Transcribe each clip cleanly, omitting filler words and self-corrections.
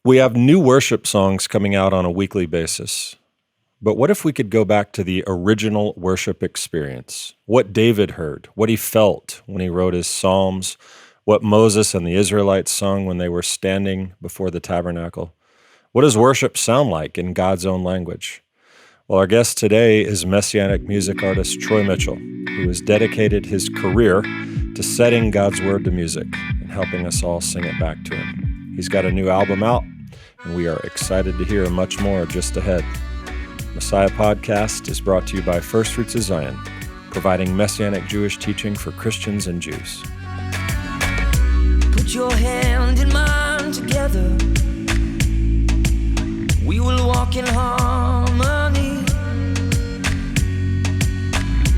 We have new worship songs coming out on a weekly basis. But what if we could go back to the original worship experience? What David heard, what he felt when he wrote his Psalms, what Moses and the Israelites sung when they were standing before the tabernacle. What does worship sound like in God's own language? Well, our guest today is Messianic music artist Troy Mitchell, who has dedicated his career to setting God's word to music and helping us all sing it back to him. He's got a new album out, and we are excited to hear much more just ahead. Messiah Podcast is brought to you by First Fruits of Zion, providing Messianic Jewish teaching for Christians and Jews. Put your hand in mine together. We will walk in harmony.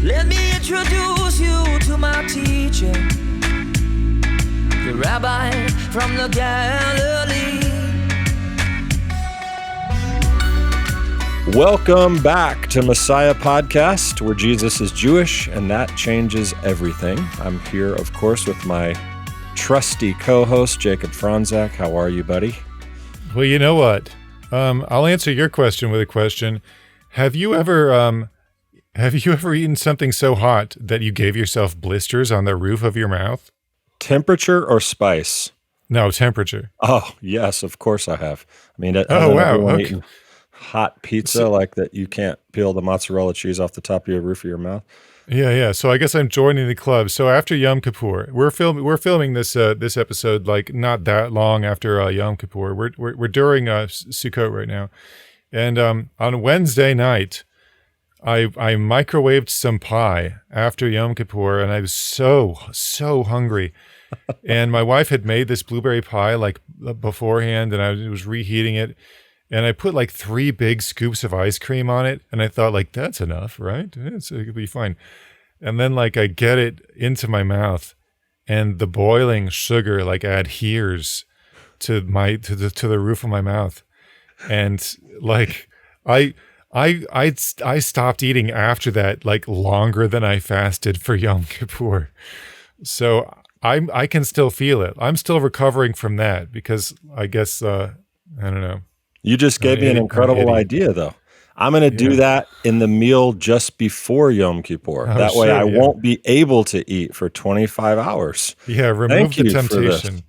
Let me introduce you to my teacher, the rabbi from the Galilee. Welcome back to Messiah Podcast, where Jesus is Jewish, and that changes everything. I'm here, of course, with my trusty co-host, Jacob Franzak. How are you, buddy? Well, you know what? I'll answer your question with a question. Have you ever eaten something so hot that you gave yourself blisters on the roof of your mouth? Temperature or spice? No, temperature. Oh, yes, of course I have. I mean, wow. Okay. Eating hot pizza like that you can't peel the mozzarella cheese off the top of your roof of your mouth. Yeah. So I guess I'm joining the club. So after Yom Kippur, we're filming this episode like not that long after Yom Kippur. We're during Sukkot right now, and on Wednesday night, I microwaved some pie after Yom Kippur, and I was so hungry. And my wife had made this blueberry pie like beforehand, and I was reheating it. And I put like 3 big scoops of ice cream on it. And I thought like, that's enough, right? It could be fine. And then like I get it into my mouth and the boiling sugar like adheres to the roof of my mouth. And like, I stopped eating after that, like longer than I fasted for Yom Kippur. So I can still feel it. I'm still recovering from that because I guess, I don't know. You just gave me an incredible idea, though. I'm going to do that in the meal just before Yom Kippur. That way I won't be able to eat for 25 hours. Yeah, remove the temptation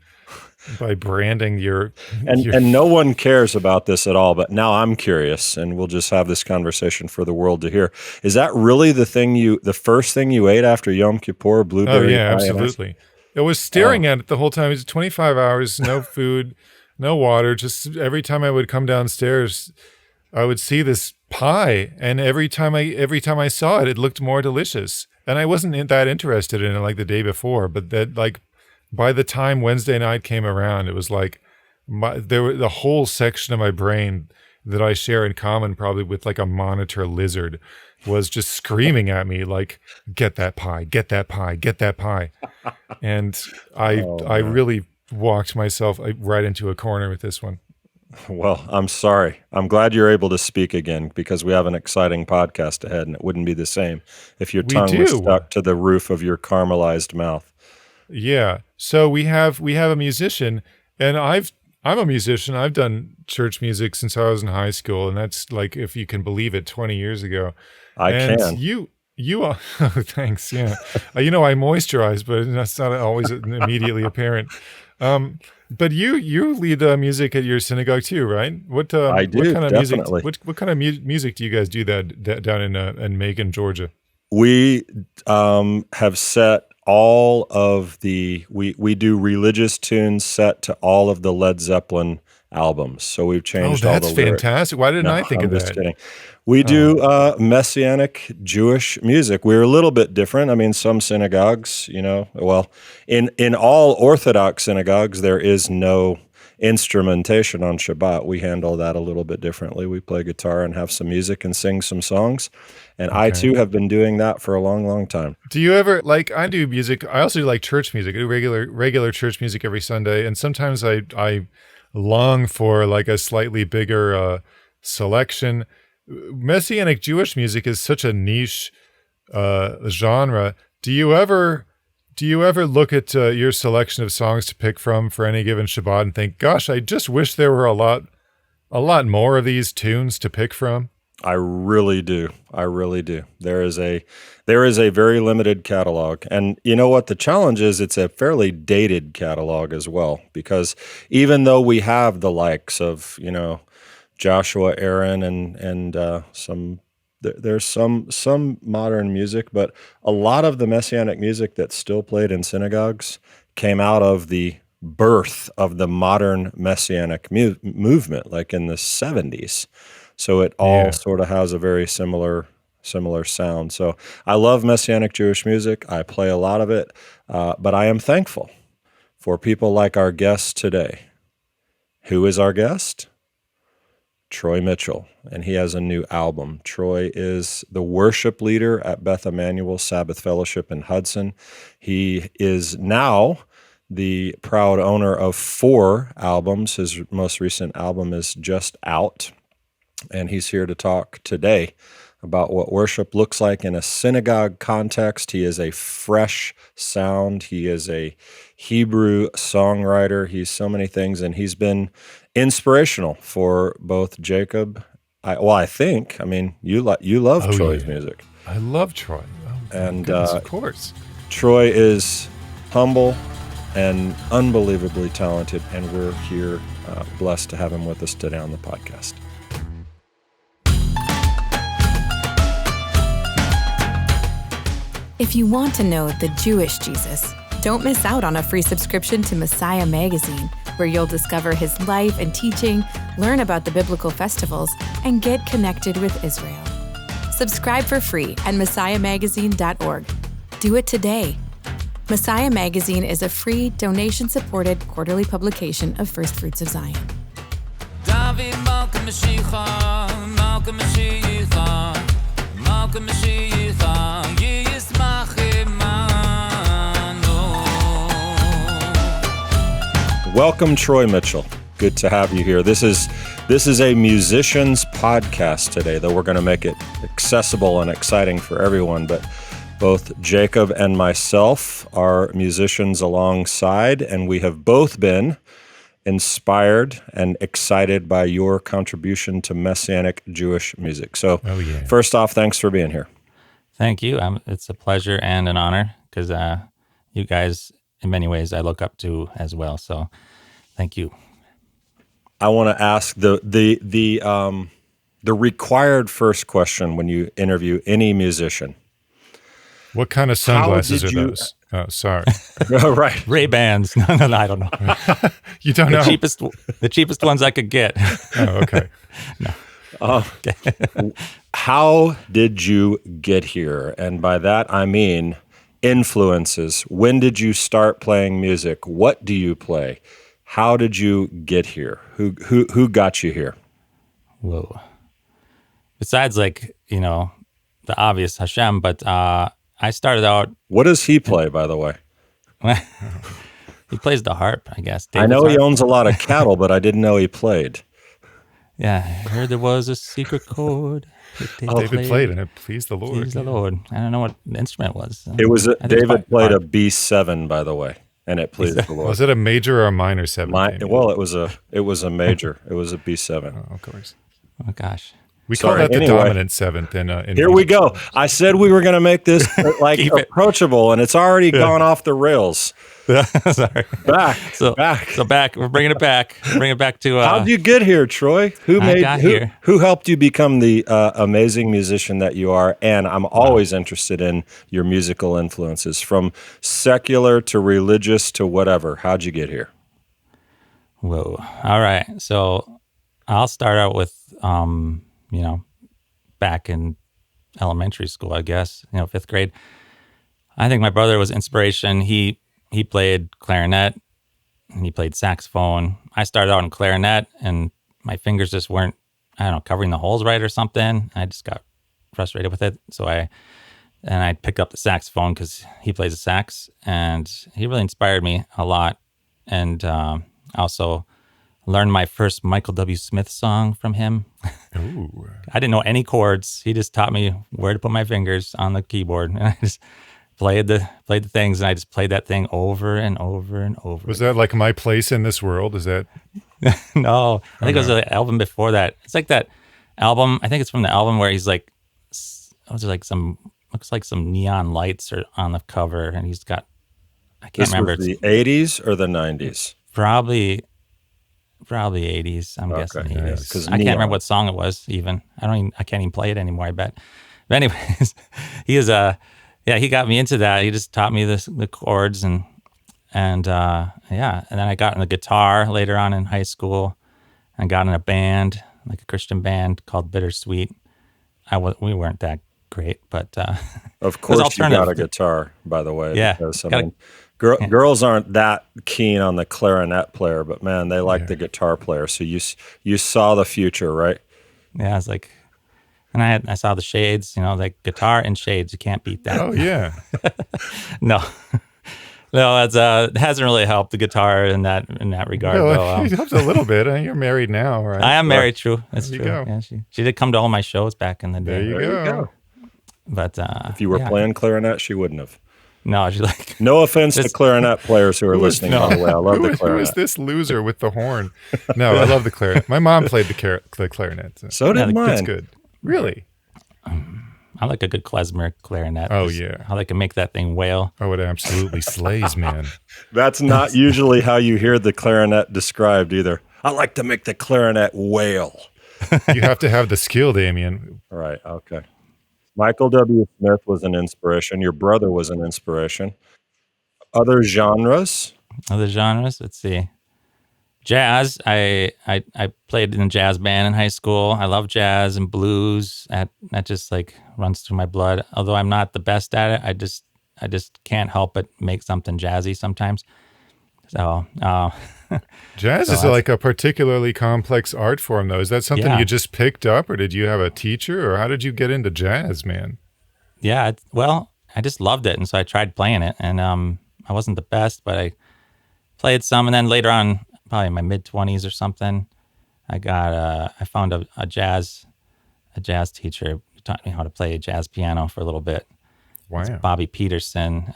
by branding your... And no one cares about this at all, but now I'm curious, and we'll just have this conversation for the world to hear. Is that really the first thing you ate after Yom Kippur, blueberry? Oh, yeah, absolutely. I was staring at it the whole time. It was 25 hours, no food. No water, just every time I would come downstairs, I would see this pie, and every time I saw it, it looked more delicious. And I wasn't that interested in it like the day before, but that like by the time Wednesday night came around, it was like the whole section of my brain that I share in common probably with like a monitor lizard was just screaming at me like, get that pie, get that pie, get that pie. And I really walked myself right into a corner with this one. Well, I'm sorry. I'm glad you're able to speak again because we have an exciting podcast ahead, and it wouldn't be the same if your tongue was stuck to the roof of your caramelized mouth. Yeah. So we have a musician, and I'm a musician. I've done church music since I was in high school, and that's like, if you can believe it, 20 years ago. I can. You are, oh, thanks. Yeah. I moisturize, but that's not always immediately apparent. But you lead music at your synagogue too, right? I do, what kind of definitely. Music? What kind of music do you guys do that down in Macon, Georgia? We have set all of we do religious tunes set to all of the Led Zeppelin albums. So we've changed all the lyrics. That's fantastic. Why didn't I think of that? Just kidding. We do Messianic Jewish music. We're a little bit different. I mean, some synagogues, well, in all Orthodox synagogues, there is no instrumentation on Shabbat. We handle that a little bit differently. We play guitar and have some music and sing some songs. And I, too, have been doing that for a long, long time. Do you ever, I do music. I also do church music. I do regular church music every Sunday. And sometimes I long for a slightly bigger selection. Messianic Jewish music is such a niche genre. Do you ever Do you ever look at your selection of songs to pick from for any given Shabbat and think, gosh, I just wish there were a lot more of these tunes to pick from? I really do. I really do. There is a very limited catalog. And you know what the challenge is? It's a fairly dated catalog as well, because even though we have the likes of, Joshua, Aaron, and there's some modern music, but a lot of the Messianic music that's still played in synagogues came out of the birth of the modern Messianic movement, like in the 70s. So it all sort of has a very similar sound. So I love Messianic Jewish music. I play a lot of it, but I am thankful for people like our guest today. Who is our guest? Troy Mitchell, and he has a new album. Troy is the worship leader at Beth Emmanuel Sabbath Fellowship in Hudson. He is now the proud owner of 4 albums. His most recent album is just out, and he's here to talk today about what worship looks like in a synagogue context. He is a fresh sound. He is a Hebrew songwriter. He's so many things, and he's been inspirational for both Jacob. I think. You love Troy's music. I love Troy. Oh, and goodness, of course. Troy is humble and unbelievably talented, and we're here blessed to have him with us today on the podcast. If you want to know the Jewish Jesus, don't miss out on a free subscription to Messiah Magazine, where you'll discover his life and teaching, learn about the biblical festivals, and get connected with Israel. Subscribe for free at messiahmagazine.org. Do it today. Messiah Magazine is a free, donation-supported quarterly publication of First Fruits of Zion. David Malka Mashiach, Malka Mashiach, Malka Mashiach, Yismach Imanu. Welcome, Troy Mitchell. Good to have you here. This is a musician's podcast today, though we're going to make it accessible and exciting for everyone. But both Jacob and myself are musicians alongside, and we have both been inspired and excited by your contribution to Messianic Jewish music. So First off, thanks for being here. Thank you. It's a pleasure and an honor, because you guys, in many ways, I look up to as well. So thank you. I want to ask the required first question when you interview any musician. What kind of sunglasses are those? Oh, sorry. Right. Ray-Bans. No, I don't know. You don't know? The cheapest ones I could get. Oh, okay. No. Okay. How did you get here? And by that, I mean influences. When did you start playing music? What do you play? How did you get here? Who got you here? Whoa. Besides, the obvious Hashem, but I started out. What does he play, by the way? He plays the harp, I guess. I know he owns a lot of cattle, but I didn't know he played. Yeah, I heard there was a secret chord. David played, and it pleased the Lord. Pleased the Lord. I don't know what the instrument was. David played a B7, by the way, and it pleased the Lord. Was it a major or a minor 7? Well, it was a major. It was a B7. Oh, of course. Oh gosh. We call that the dominant 7th. In here we go. I said we were going to make this approachable, and it's already gone off the rails. Sorry. Back. We're bringing it back. Bring it back to. How'd you get here, Troy? Who helped you become the amazing musician that you are? And I'm always interested in your musical influences, from secular to religious to whatever. How'd you get here? Whoa. All right. So I'll start out with, back in elementary school, I guess, 5th grade. I think my brother was inspiration. He played clarinet and he played saxophone. I started out in clarinet and my fingers just weren't, covering the holes right or something. I just got frustrated with it. So I picked up the saxophone because he plays the sax, and he really inspired me a lot. And also learned my first Michael W. Smith song from him. Ooh. I didn't know any chords. He just taught me where to put my fingers on the keyboard. And played the things, and I just played that thing over and over and over. Was that like My Place in This World? Is that? No, I think it was the album before that. It's like that album. I think it's from the album where he's like, was it like looks like some neon lights are on the cover, and he's got, I can't remember. Was the 80s or the 90s? Probably 80s. I'm guessing 80s. Because I can't remember what song it was even. I can't even play it anymore, I bet. But anyways, he got me into that. He just taught me the chords and then I got in the guitar later on in high school and got in a band, like a Christian band called Bittersweet. We weren't that great, but of course you got a guitar, by the way. Yeah, because, girls aren't that keen on the clarinet player, but man, they like the guitar player. So you saw the future, right? Yeah, I was like, and I saw the shades, like guitar and shades. You can't beat that. Oh yeah. No, it hasn't really helped the guitar in that regard. Well, it helps a little bit. You're married now, right? I am married. True, that's there true. You go. Yeah, she did come to all my shows back in the day. There you go. But if you were playing clarinet, she wouldn't have. No, she's like. No offense to clarinet players who are listening. By the way, I love the clarinet. Who is this loser with the horn? No, I love the clarinet. My mom played the clarinet. So did mine. It's good. Really. I like a good klezmer clarinet. Oh yeah. I like to make that thing wail. Oh, it absolutely slays, man. That's not usually how you hear the clarinet described either. I like to make the clarinet wail. You have to have the skill, Damien. Right. Okay. Michael W. Smith was an inspiration. Your brother was an inspiration. Other genres? Let's see. Jazz. I played in a jazz band in high school. I love jazz and blues. That just like runs through my blood. Although I'm not the best at it, I just can't help but make something jazzy sometimes. So jazz is like a particularly complex art form, though. Is that something you just picked up, or did you have a teacher, or how did you get into jazz, man? Yeah, well, I just loved it, and so I tried playing it, and I wasn't the best, but I played some, and then later on, probably in my mid-20s or something, I found a jazz teacher who taught me how to play jazz piano for a little bit. Wow. It's Bobby Peterson.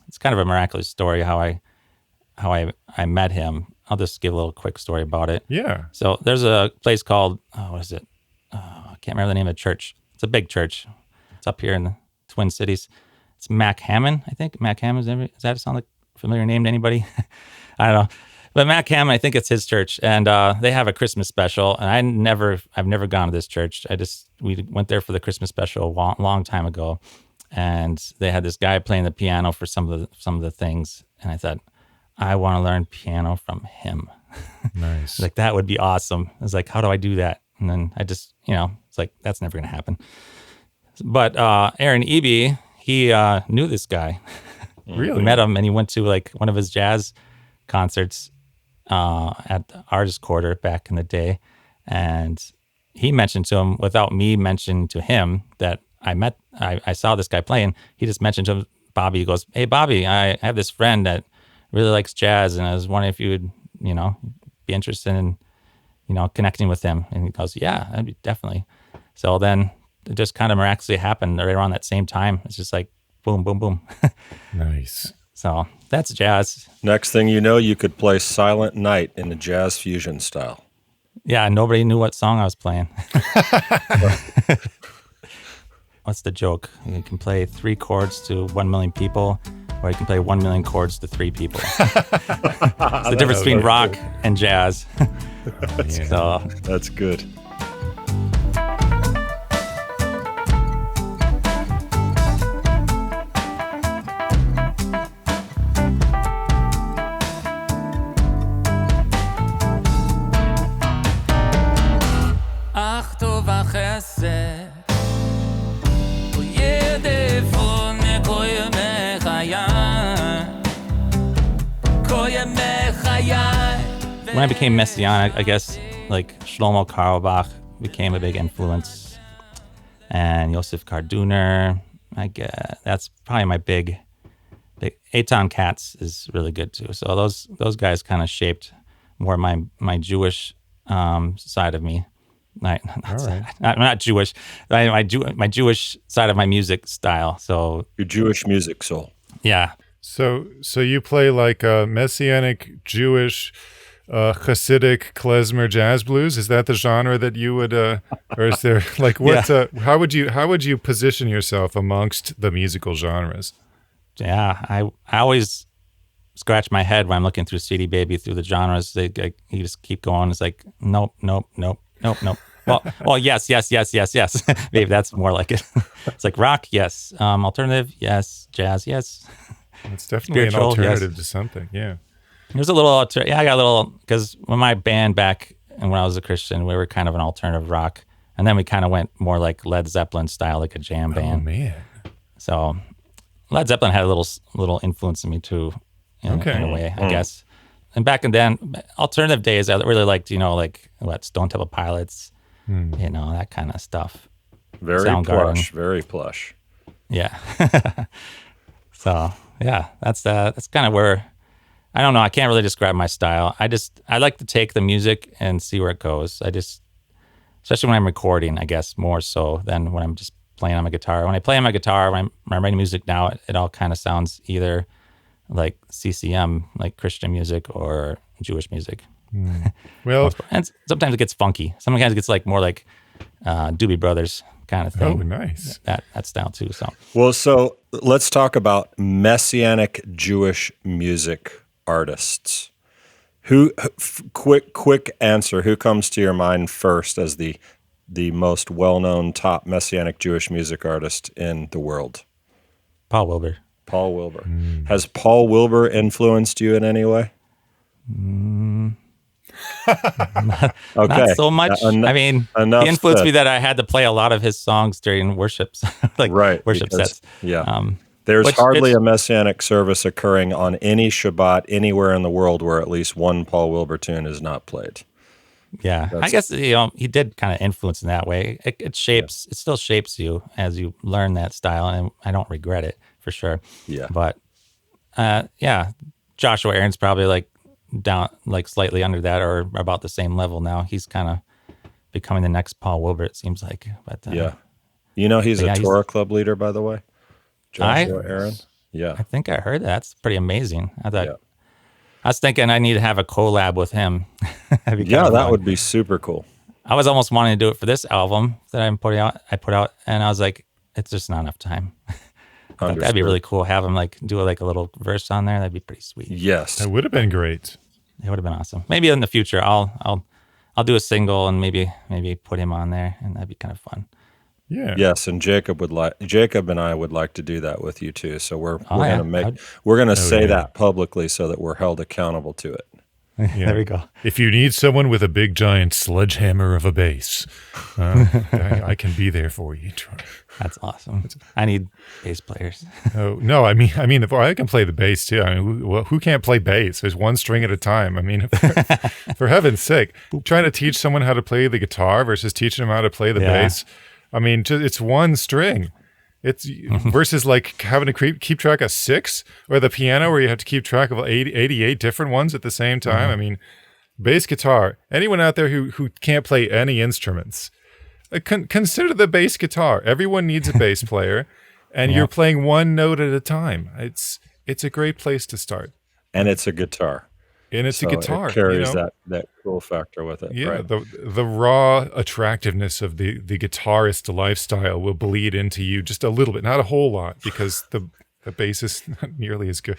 It's kind of a miraculous story how I met him. I'll just give a little quick story about it. Yeah. So there's a place called, what is it? I can't remember the name of the church. It's a big church. It's up here in the Twin Cities. It's Mac Hammond, I think. Mac Hammond, does that sound like a familiar name to anybody? I don't know. But Mac Hammond, I think it's his church. And they have a Christmas special. And I've never gone to this church. We went there for the Christmas special a long time ago. And they had this guy playing the piano for some of the things. And I thought, I want to learn piano from him. Nice. Like, that would be awesome. I was like, how do I do that? And then I just, it's like, that's never going to happen. But Aaron Eby, he knew this guy. Really? We met him, and he went to like one of his jazz concerts at the Artist Quarter back in the day. And he mentioned to him, without me mentioning to him, that I saw this guy playing. He just mentioned to him, Bobby. He goes, "Hey, Bobby, I have this friend that really likes jazz, and I was wondering if you would, be interested in, connecting with him." And he goes, "Yeah, that'd be definitely." So then it just kind of miraculously happened right around that same time. It's just like boom, boom, boom. Nice. So that's jazz. Next thing you know, you could play Silent Night in a jazz fusion style. Yeah, nobody knew what song I was playing. What's the joke? You can play 3 chords to 1 million people, or you can play 1 million chords to 3 people. It's the difference between rock and jazz. So That's good. when I became Messianic, I guess like Shlomo Carlebach became a big influence, and Yosef Karduner. I guess that's probably my big. Eitan Katz is really good too. So those guys kind of shaped more my Jewish side of me. All right. I'm not Jewish. My Jewish side of my music style. So Your Jewish music soul. yeah, So you play like Messianic Jewish, Hasidic klezmer jazz blues. Is that the genre that you would, or is there like what? Yeah. How would you position yourself amongst the musical genres? yeah. I always scratch my head when I'm looking through CD Baby through the genres. You just keep going. It's like nope. Well, yes. Maybe that's more like it. It's like rock, yes. Alternative, yes. Jazz, yes. It's definitely an Spiritual, alternative yes. to something. Yeah. There's a little, I got a little, because when my band back and when I was a Christian, we were kind of an alternative rock. And then we kind of went more like Led Zeppelin style, like a jam Oh band. man. So Led Zeppelin had a little influence in me too, in a way, I guess. And back then, alternative days, I really liked, like Stone Temple Pilots, that kind of stuff. Very Soundgarden. plush. Very plush. Yeah. So yeah, that's kind of where, I don't know. I can't really describe my style. I like to take the music and see where it goes. Especially when I'm recording, I guess more so than when I'm just playing on my guitar. When I play on my guitar, when I'm writing music now, it all kind of sounds either like CCM, like Christian music, or Jewish music. Well, And sometimes it gets funky. Sometimes it gets like more like Doobie Brothers kind of thing. oh, nice. That style too. So Well, so let's talk about Messianic Jewish music artists. Quick answer. Who comes to your mind first as the most well-known top Messianic Jewish music artist in the world? Paul Wilbur. Paul Wilbur. Has Paul Wilbur influenced you in any way? Okay. Not so much. I mean, enough he influenced said. me that I had to play a lot of his songs during worships, worship because- sets. Yeah. There's Which hardly fits- a Messianic service occurring on any Shabbat anywhere in the world where at least one Paul Wilbur tune is not played. Yeah, I guess he did kind of influence in that way. It shapes. It still shapes you as you learn that style, and I don't regret it for sure. Yeah. But Joshua Aaron's probably like down, like slightly under that, or about the same level now. He's kind of becoming the next Paul Wilbur, it seems like. But Yeah. He's But a yeah, he's- Torah Club leader, by the way. Joshua I- Aaron. Yeah. I think I heard that. That's pretty amazing. I thought. Yeah. I was thinking I need to have a collab with him. That'd be Yeah, kinda that fun. would be super cool. I was almost wanting to do it for this album that I put out, and I was like, it's just not enough time. I thought that'd be Understood. really cool. Have him like do like a little verse on there. That'd be pretty sweet. Yes. That would have been great. It would have been awesome. Maybe in the future, I'll do a single and maybe put him on there, and that'd be kind of fun. Yeah. Yes, and Jacob and I would like to do that with you too. So we're yeah. going to say yeah. that publicly so that we're held accountable to it. Yeah. There we go. If you need someone with a big giant sledgehammer of a bass, I can be there for you, Troy. That's awesome. I need bass players. Oh no, I mean, I can play the bass too. I mean, who can't play bass? There's one string at a time. I mean, for heaven's sake, trying to teach someone how to play the guitar versus teaching them how to play the Yeah. bass. I mean, it's one string. It's versus like having to keep track of 6, or the piano where you have to keep track of 88 different ones at the same time. I mean, bass guitar. Anyone out there who can't play any instruments, consider the bass guitar. Everyone needs a bass player, and you're playing one note at a time. It's a great place to start, And it's a guitar. and it's So a guitar. It carries you know? that cool factor with it. Yeah, Right. the raw attractiveness of the guitarist lifestyle will bleed into you just a little bit, not a whole lot, because the bass is not nearly as good.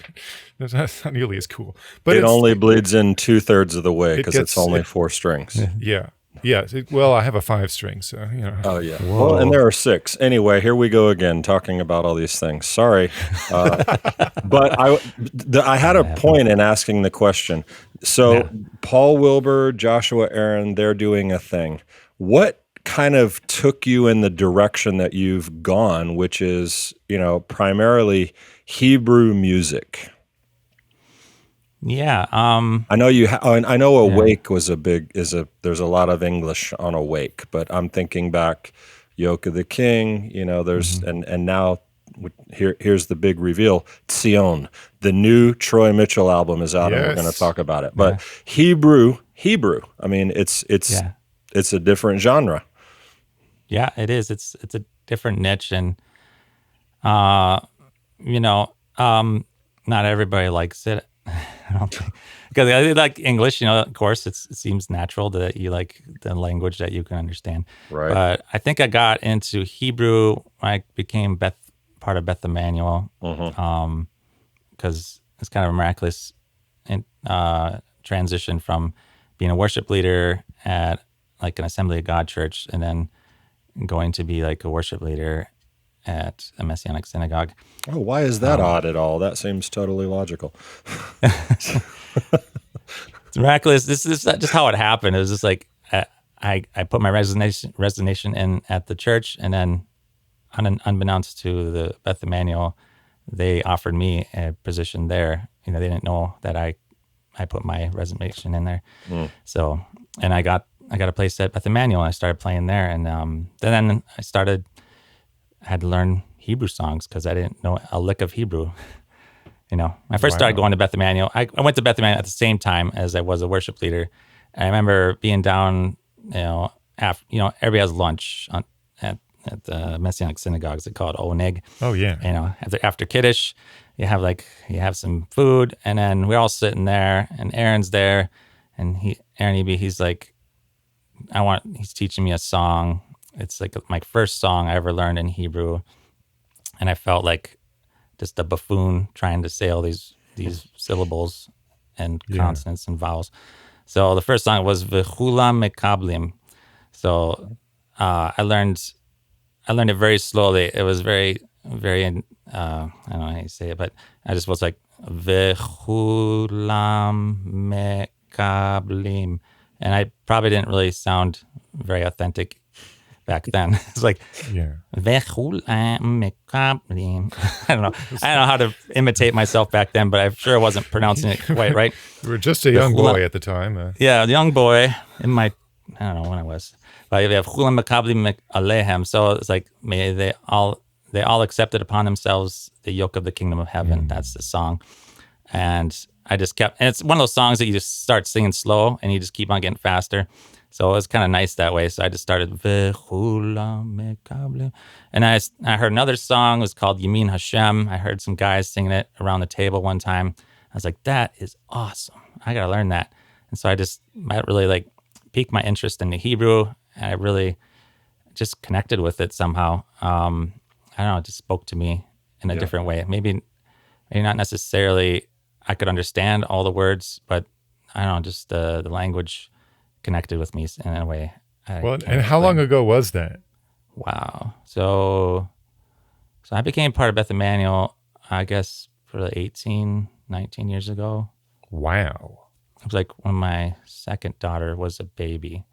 It's not nearly as cool. But It it's, only bleeds in 2/3 of the way because it's gets- only 4 strings. yeah. Well, I have a 5 string, so Oh yeah. Well, and there are 6. Anyway, here we go again talking about all these things. Sorry, but I had a point in asking the question. So Paul Wilbur, Joshua Aaron, they're doing a thing. What kind of took you in the direction that you've gone, which is primarily Hebrew music? Yeah. I know I know Awake was there's a lot of English on Awake, but I'm thinking back, Yoke of the King, there's, and now here's the big reveal, Tzion, the new Troy Mitchell album is out and we're going to Yes. talk about it. But Hebrew, I mean, it's it's a different genre. Yeah, it is. It's a different niche, and uh, you know, not everybody likes it. I don't think, because I like English. Of course, it seems natural that you like the language that you can understand. Right. But I think I got into Hebrew when I became part of Beth Emmanuel, because it's kind of a miraculous transition from being a worship leader at like an Assembly of God church, and then going to be like a worship leader at a Messianic synagogue. Oh, why is that odd at all? That seems totally logical. It's miraculous. This is just how it happened. It was just like I put my resignation in at the church, and then unbeknownst to the Beth Emmanuel, they offered me a position there. They didn't know that I put my resignation in there. So, and I got a place at Beth Emmanuel, and I started playing there, and then I had to learn Hebrew songs because I didn't know a lick of Hebrew. I first started going to Beth Emmanuel. I went to Beth Emmanuel at the same time as I was a worship leader. And I remember being down, after, everybody has lunch at the Messianic synagogues. They call it Oneg. Oh yeah. After Kiddush, you have some food, and then we're all sitting there, and Aaron's there, and he's like, he's teaching me a song. It's like my first song I ever learned in Hebrew, and I felt like just a buffoon trying to say all these syllables and consonants and vowels. So the first song was V'chulam Mekablim. So I learned it very slowly. It was very, very, I don't know how you say it, but I just was like, V'chulam Mekablim. And I probably didn't really sound very authentic back then. It's like, V'chulam Mekablim. I don't know how to imitate myself back then, but I'm sure I wasn't pronouncing it quite right. You were just a young boy at the time. Yeah, the young boy I don't know when I was. But we have Chulam Makablim Alehem. So it's like, may they all accepted upon themselves the yoke of the kingdom of heaven. That's the song. And I just kept, and it's one of those songs that you just start singing slow and you just keep on getting faster. So it was kind of nice that way. So I just started, V'chulam Makablim. And I heard another song. It was called Yamin Hashem. I heard some guys singing it around the table one time. I was like, that is awesome. I got to learn that. And so I really like piqued my interest in the Hebrew. And I really just connected with it somehow. I don't know, it just spoke to me in a different way. Maybe not necessarily I could understand all the words, but I don't know, just the language connected with me in a way. And how long ago was that? Wow. So I became part of Beth Emmanuel, I guess, for 18, 19 years ago. Wow. It was like when my second daughter was a baby.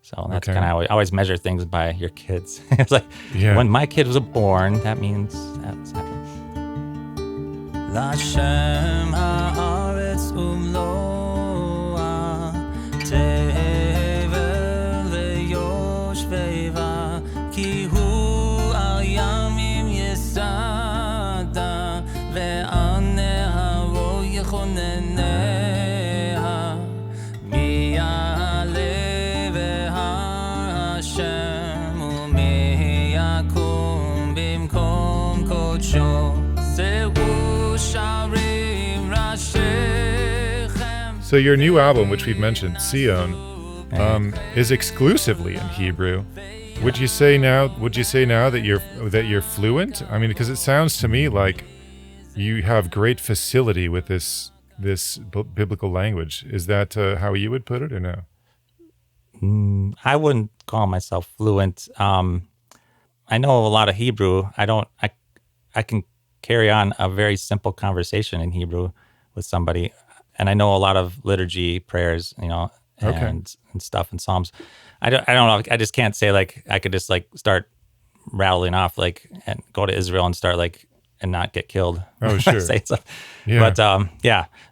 So that's kind of, I always measure things by your kids. It's like, when my kid was born, that means that's happened. L'Hashem haaretz umloa tevel veyoshveva ki hu al yamim yesada ve'aneh haro yechoneneha mi'ale ve'har Hashem u'meyakum bimkom kodsho zehu. So your new album, which we've mentioned, Tzion, is exclusively in Hebrew. Would you say now that you're fluent? I mean, because it sounds to me like you have great facility with this biblical language. Is that how you would put it, or no? I wouldn't call myself fluent. I know a lot of Hebrew. I can carry on a very simple conversation in Hebrew with somebody. And I know a lot of liturgy prayers, and stuff and Psalms. I don't know. I just can't say like, I could just like start rattling off like and go to Israel and start like, and not get killed. Oh, sure. Say so. Yeah. But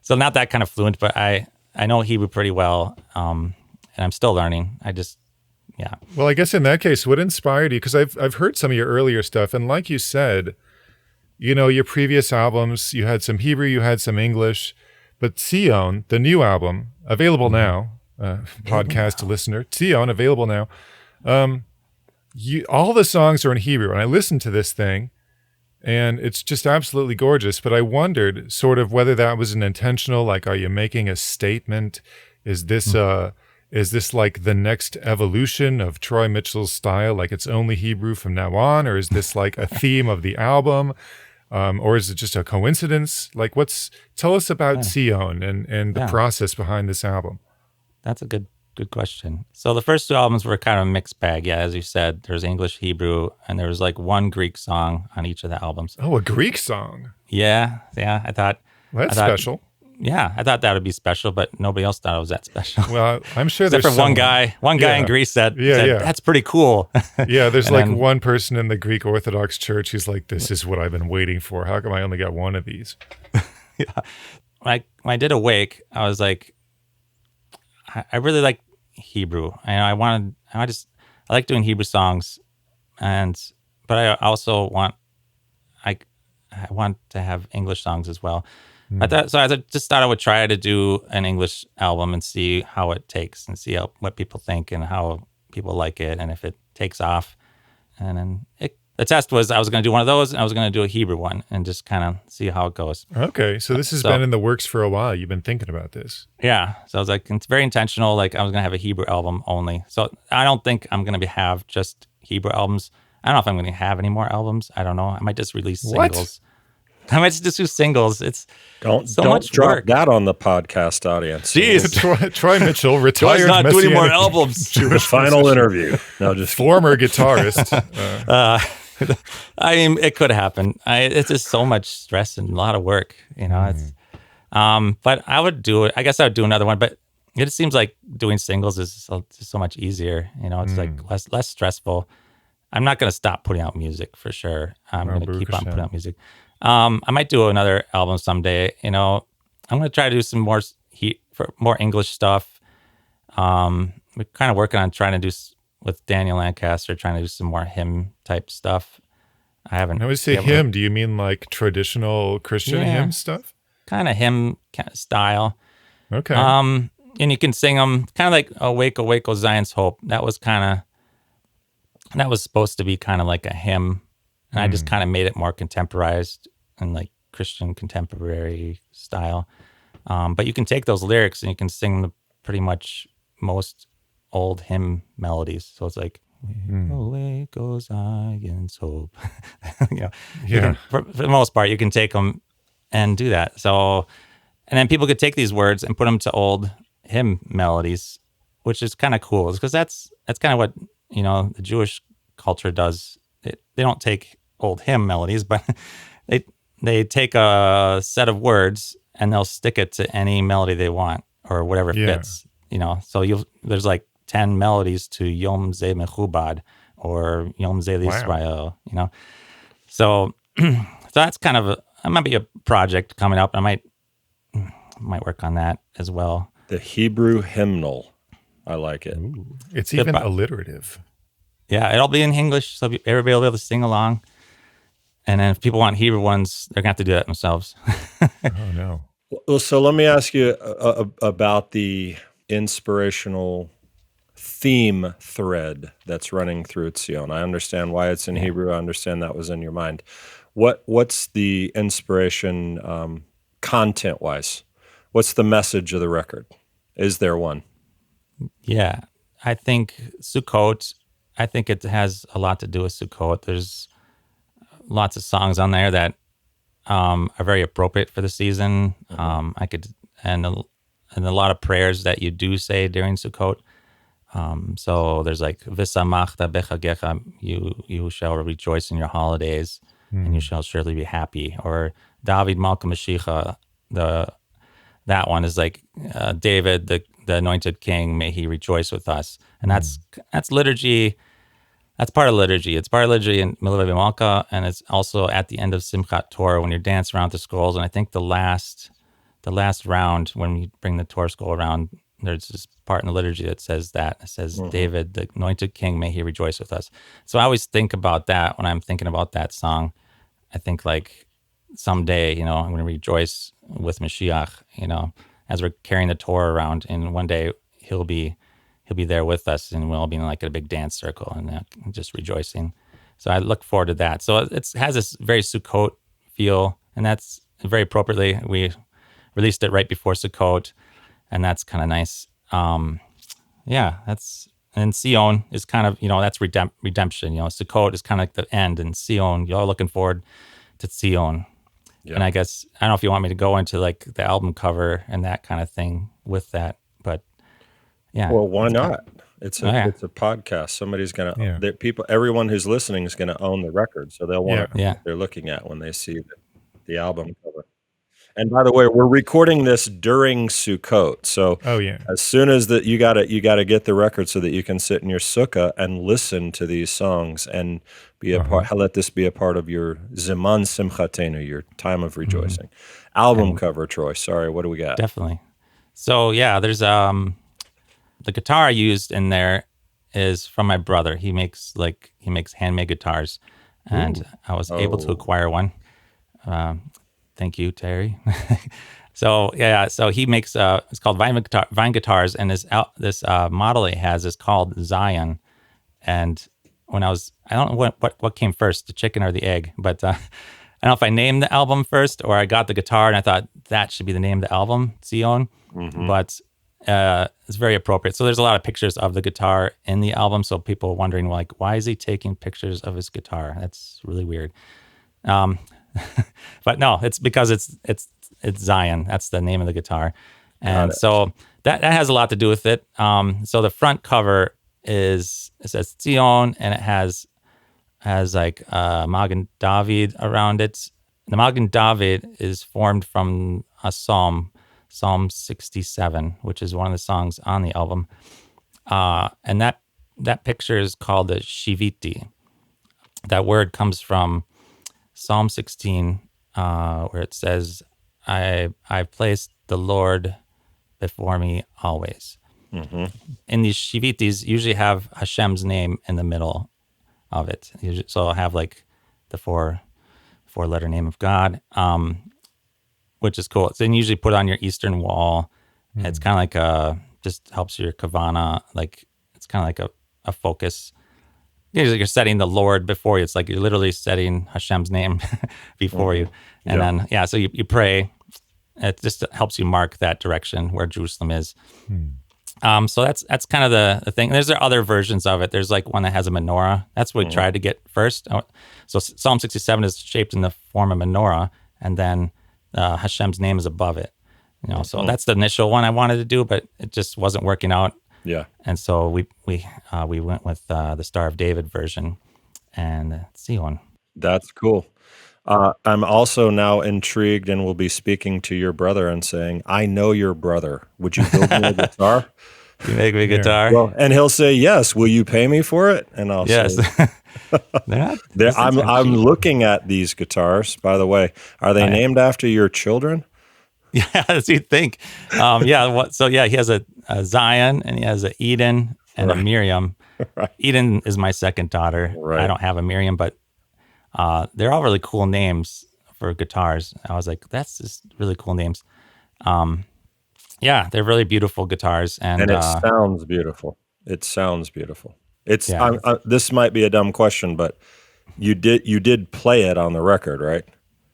so not that kind of fluent, but I know Hebrew pretty well. And I'm still learning. Well, I guess in that case, what inspired you? Because I've heard some of your earlier stuff. And like you said, your previous albums, you had some Hebrew, you had some English, but Tzion, the new album, available now, podcast listener. Tzion, available now. All the songs are in Hebrew, and I listened to this thing, and it's just absolutely gorgeous. But I wondered sort of whether that was an intentional, like, are you making a statement? Is this like the next evolution of Troy Mitchell's style? Like it's only Hebrew from now on? Or is this like a theme of the album? Or is it just a coincidence? Like tell us about Tzion and the process behind this album. That's a good question. So the first two albums were kind of a mixed bag. Yeah, as you said, there's English, Hebrew, and there was like one Greek song on each of the albums. Oh, a Greek song. Yeah. I thought special. Yeah, I thought that would be special, but nobody else thought it was that special. Well, I'm sure Except there's for one guy in Greece said, that's pretty cool. Yeah, there's like one person in the Greek Orthodox Church who's like, this is what I've been waiting for. How come I only got one of these? Yeah. When I did Awake, I was like, I really like Hebrew. I like doing Hebrew songs, but I also want to have English songs as well. I just thought I would try to do an English album and see how it takes and see what people think and how people like it and if it takes off. And then the test was I was going to do one of those and I was going to do a Hebrew one and just kind of see how it goes. Okay, so this has been in the works for a while. You've been thinking about this. Yeah, so I was like, it's very intentional. Like I was going to have a Hebrew album only. So I don't think I'm going to have just Hebrew albums. I don't know if I'm going to have any more albums. I don't know. I might just release singles. I might just do singles. It's don't much drop work. that on the podcast audience. Jeez, Troy Mitchell, retired not Messianic doing any more albums. The final interview. No, just former guitarist. I mean, it could happen. It's just so much stress and a lot of work. It's. But I would do it. I guess I would do another one. But it just seems like doing singles is so much easier. It's like less stressful. I'm not going to stop putting out music for sure. I'm going to keep on putting out music. I might do another album someday. I'm going to try to do some more more English stuff. We're kind of working on trying to do with Daniel Lancaster, trying to do some more hymn type stuff. I haven't. When you say hymn, do you mean like traditional Christian hymn stuff? Kind of hymn style. Okay. And you can sing them kind of like "Awake, Awake, O Zion's Hope." That was supposed to be kind of like a hymn. And I just kind of made it more contemporized and like Christian contemporary style. But you can take those lyrics and you can sing pretty much most old hymn melodies. So it's like, awake, O Zion's hope. For the most part, you can take them and do that. So, and then people could take these words and put them to old hymn melodies, which is kind of cool because that's kind of what, the Jewish culture does. They don't take old hymn melodies, but they take a set of words and they'll stick it to any melody they want or whatever fits. So there's like 10 melodies to Yom Ze Mechubad or Yom Ze L'Israel. So that's kind of it might be a project coming up. I might work on that as well. The Hebrew hymnal. I like it. Ooh, it's even alliterative. Yeah, it'll be in English, so everybody will be able to sing along. And then if people want Hebrew ones, they're going to have to do that themselves. Oh, no. Well, so let me ask you about the inspirational theme thread that's running through Tzion. I understand why it's in Hebrew. I understand that was in your mind. What's the inspiration content-wise? What's the message of the record? Is there one? Yeah, I think Sukkot, it has a lot to do with Sukkot. There's lots of songs on there that are very appropriate for the season. And a lot of prayers that you do say during Sukkot. So there's like V'samachta bechagecha, you shall rejoice in your holidays, and you shall surely be happy. Or David Malka Mashiach, that one is like David, the anointed king, may he rejoice with us. And that's liturgy. That's part of liturgy. It's part of liturgy in Milaveh Malka, and it's also at the end of Simchat Torah when you're dancing around the scrolls. And I think the last round when you bring the Torah scroll around, there's this part in the liturgy that says that. It says, David, the anointed king, may he rejoice with us. So I always think about that when I'm thinking about that song. I think like someday, I'm going to rejoice with Mashiach, as we're carrying the Torah around, and one day he'll be there with us, and we'll all be in like a big dance circle and just rejoicing. So I look forward to that. So it has this very Sukkot feel, and that's very appropriately. We released it right before Sukkot, and that's kind of nice. And Tzion is kind of, that's redemption. Sukkot is kind of like the end, and Tzion, you're all looking forward to Tzion. Yeah. And I guess, I don't know if you want me to go into like the album cover and that kind of thing with that, but yeah. Well, why not? It's a podcast. Somebody's going to, everyone who's listening is going to own the record. So they'll want to know what they're looking at when they see the album cover. And by the way, we're recording this during Sukkot. So as soon as you got to get the record so that you can sit in your sukkah and listen to these songs and be a part. Let this be a part of your Ziman Simchatenu, your time of rejoicing. Album cover, Troy. Sorry, what do we got? Definitely. So there's the guitar I used in there is from my brother. He makes handmade guitars, and I was able to acquire one. Thank you, Terry. So he makes it's called Vine Guitars, and this model he has is called Tzion. And when I don't know what came first, the chicken or the egg, but I don't know if I named the album first or I got the guitar and I thought that should be the name of the album, Tzion. But it's very appropriate. So there's a lot of pictures of the guitar in the album. So people are wondering, like, why is he taking pictures of his guitar? That's really weird. But no, it's because it's Tzion. That's the name of the guitar. And so that has a lot to do with it. So the front cover it says Tzion, and it has like Magen David around it. The Magen David is formed from a Psalm 67, which is one of the songs on the album. And that picture is called the Shiviti. That word comes from Psalm 16, where it says, I've placed the Lord before me always. And these Shivitis usually have Hashem's name in the middle of it. So I'll have like the four-letter name of God, which is cool. It's then usually put on your eastern wall. It's kind of like just helps your kavana. Like it's kind of like a focus. You're setting the Lord before you. It's like you're literally setting Hashem's name before you. And then, so you pray. It just helps you mark that direction where Jerusalem is. So that's kind of the thing. There's other versions of it. There's like one that has a menorah. That's what we tried to get first. So Psalm 67 is shaped in the form of menorah, and then Hashem's name is above it. So that's the initial one I wanted to do, but it just wasn't working out. Yeah. And so we went with the Star of David version and Tzion. That's cool. I'm also now intrigued and will be speaking to your brother and saying, I know your brother. Would you build me a guitar? You make me a guitar? Well, and he'll say, yes. Will you pay me for it? And I'll say, I'm looking at these guitars, by the way. Are they named after your children? Yeah, as you'd think. He has a Zion, and he has a Eden and a Miriam. Right. Eden is my second daughter. Right. I don't have a Miriam, but they're all really cool names for guitars. I was like, that's just really cool names. They're really beautiful guitars, and it sounds beautiful. It's this might be a dumb question, but you did play it on the record, right?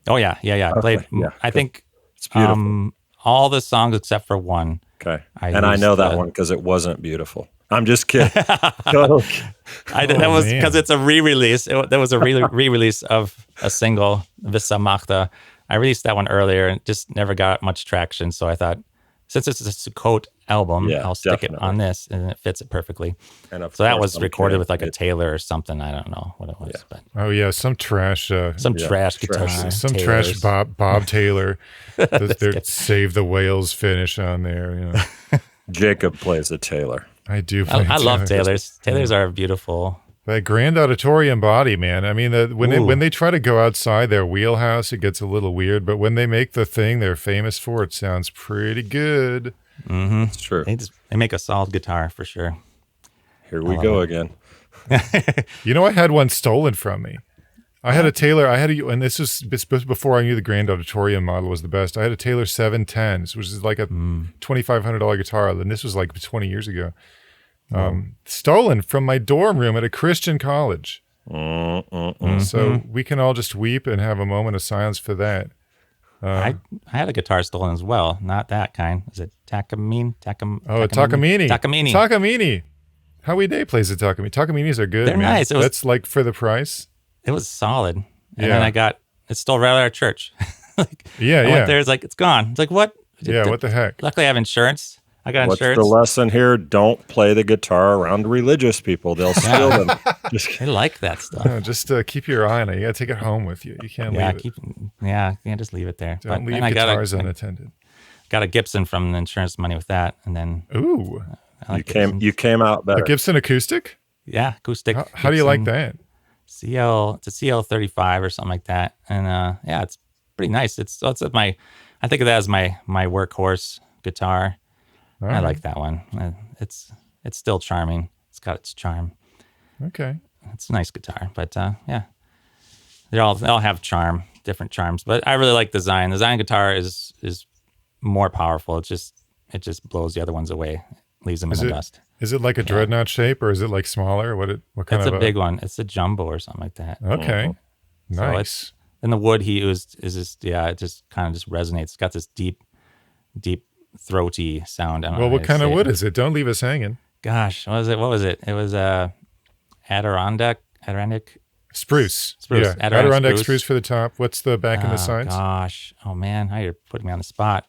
Oh yeah. I played. I think it's beautiful. All the songs except for one. Okay, I know that one because it wasn't beautiful. I'm just kidding. That was because it's a re-release. There was a re-release of a single, Visamachta. I released that one earlier and just never got much traction. So I thought, since it's a Sukkot album, I'll stick it on this, and it fits it perfectly. So that was recorded with like a Taylor or something. I don't know what it was. But some trash guitar. Some Taylors. trash Bob Taylor. Their Save the Whales finish on there. Jacob plays a Taylor. I do. I love Taylors. Taylors are beautiful. That grand auditorium body, man. I mean, when they try to go outside their wheelhouse, it gets a little weird. But when they make the thing they're famous for, it sounds pretty good. Mm-hmm. It's true. They make a solid guitar for sure. Here we go again. I had one stolen from me. I had a Taylor. And this was before I knew the Grand Auditorium model was the best. I had a Taylor 710s, which is like a $2,500 guitar, and this was like 20 years ago. Stolen from my dorm room at a Christian college. So we can all just weep and have a moment of silence for that. I had a guitar stolen as well. Not that kind. Is it Takamine? Takamine. Takamine. Howie Day plays the Takamine. Takaminis are good. They're man. nice. That's like for the price. It was solid. And then it's still right at our church. I yeah. went there, it's like, it's gone. It's like, what? Yeah, what the heck? Luckily I have insurance. I got What's insurance. the lesson here? Don't play the guitar around religious people. They'll steal them. I like that stuff. No, just keep your eye on it. You got to take it home with you. You can't leave it. You can't just leave it there. Don't leave guitars unattended. Got a Gibson from the insurance money with that. And then... Ooh. You came out better. A Gibson acoustic? Yeah, acoustic. How do you like that? It's a CL35 or something like that. And it's pretty nice. I think of that as my workhorse guitar. I like that one. It's still charming. It's got its charm. Okay. It's a nice guitar, but they all have charm, different charms. But I really like the Tzion. The Tzion guitar is more powerful. It just blows the other ones away, leaves them in the dust. Is it like a dreadnought shape, or is it like smaller? What kind of? It's a big one. It's a jumbo or something like that. Okay. Nice. So and the wood he used is just it just kind of just resonates. It's got this deep throaty sound. Well, what kind of wood is it? Don't leave us hanging. Gosh, what was it? It was Adirondack spruce. Yeah. Adirondack spruce for the top. What's the back and the sides? Gosh, oh man, now you're putting me on the spot.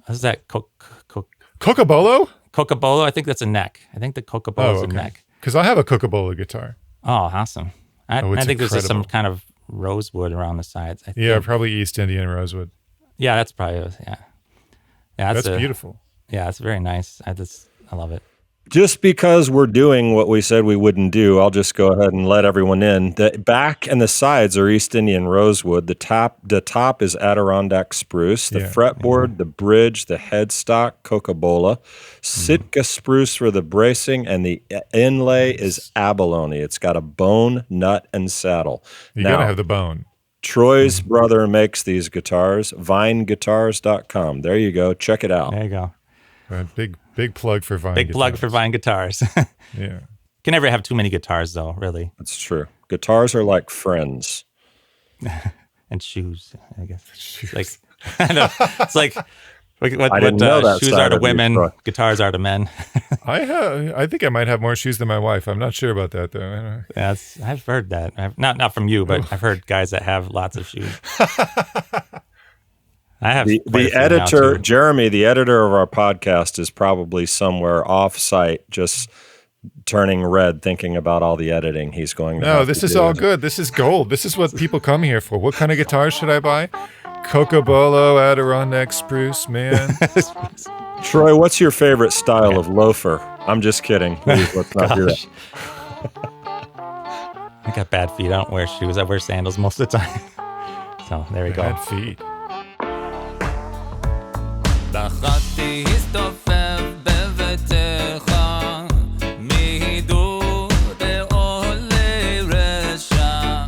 What's that? Cocobolo? Cocobolo. I think that's a neck. I think the Cocobolo is a neck. Because I have a Cocobolo guitar. Oh, awesome. I think there's just some kind of rosewood around the sides. Probably East Indian rosewood. Yeah, that's probably That's beautiful. Yeah, it's very nice. I love it. Just because we're doing what we said we wouldn't do, I'll just go ahead and let everyone in. The back and the sides are East Indian rosewood. The top is Adirondack spruce. The fretboard, the bridge, the headstock, Cocobolo. Sitka spruce for the bracing, and the inlay is abalone. It's got a bone, nut, and saddle. You got to have the bone. Troy's brother makes these guitars, vineguitars.com. There you go. Check it out. There you go. Big plug for Vine. Big plug for Vine Guitars. Yeah. Can never have too many guitars, though, really. That's true. Guitars are like friends. And shoes, I guess. Shoes. I know. It's like what shoes are to women, guitars are to men. I think I might have more shoes than my wife. I'm not sure about that, though. I've heard that. Not from you, but I've heard guys that have lots of shoes. I have the editor, Jeremy, the editor of our podcast, is probably somewhere off-site, just turning red, thinking about all the editing he's going to No, this is all good. This is gold. This is what people come here for. What kind of guitars should I buy? Cocobolo, Adirondack spruce, man. Troy, what's your favorite style of loafer? I'm just kidding. Please, let's not do that. I got bad feet. I don't wear shoes. I wear sandals most of the time. So there we go. Bad feet. בחרתי הסתופף בביתך מהידור לעולי רשע.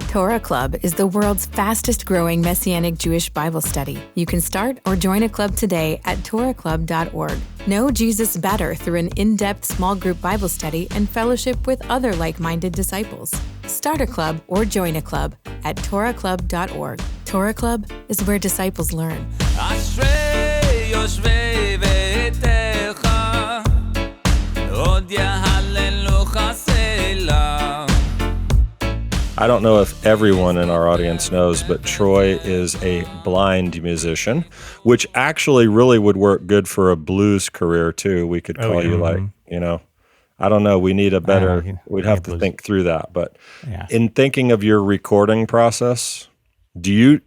Torah Club is the world's fastest growing Messianic Jewish Bible study. You can start or join a club today at torahclub.org. Know Jesus better through an in-depth small group Bible study and fellowship with other like-minded disciples. Start a club or join a club at torahclub.org. Torah Club is where disciples learn. אשרי יושבי ביתך עוד יהללוך סלע. I don't know if everyone in our audience knows, but Troy is a blind musician, which actually really would work good for a blues career too. We could call you I don't know. We need a better, we'd have to think through that. But in thinking of your recording process, do you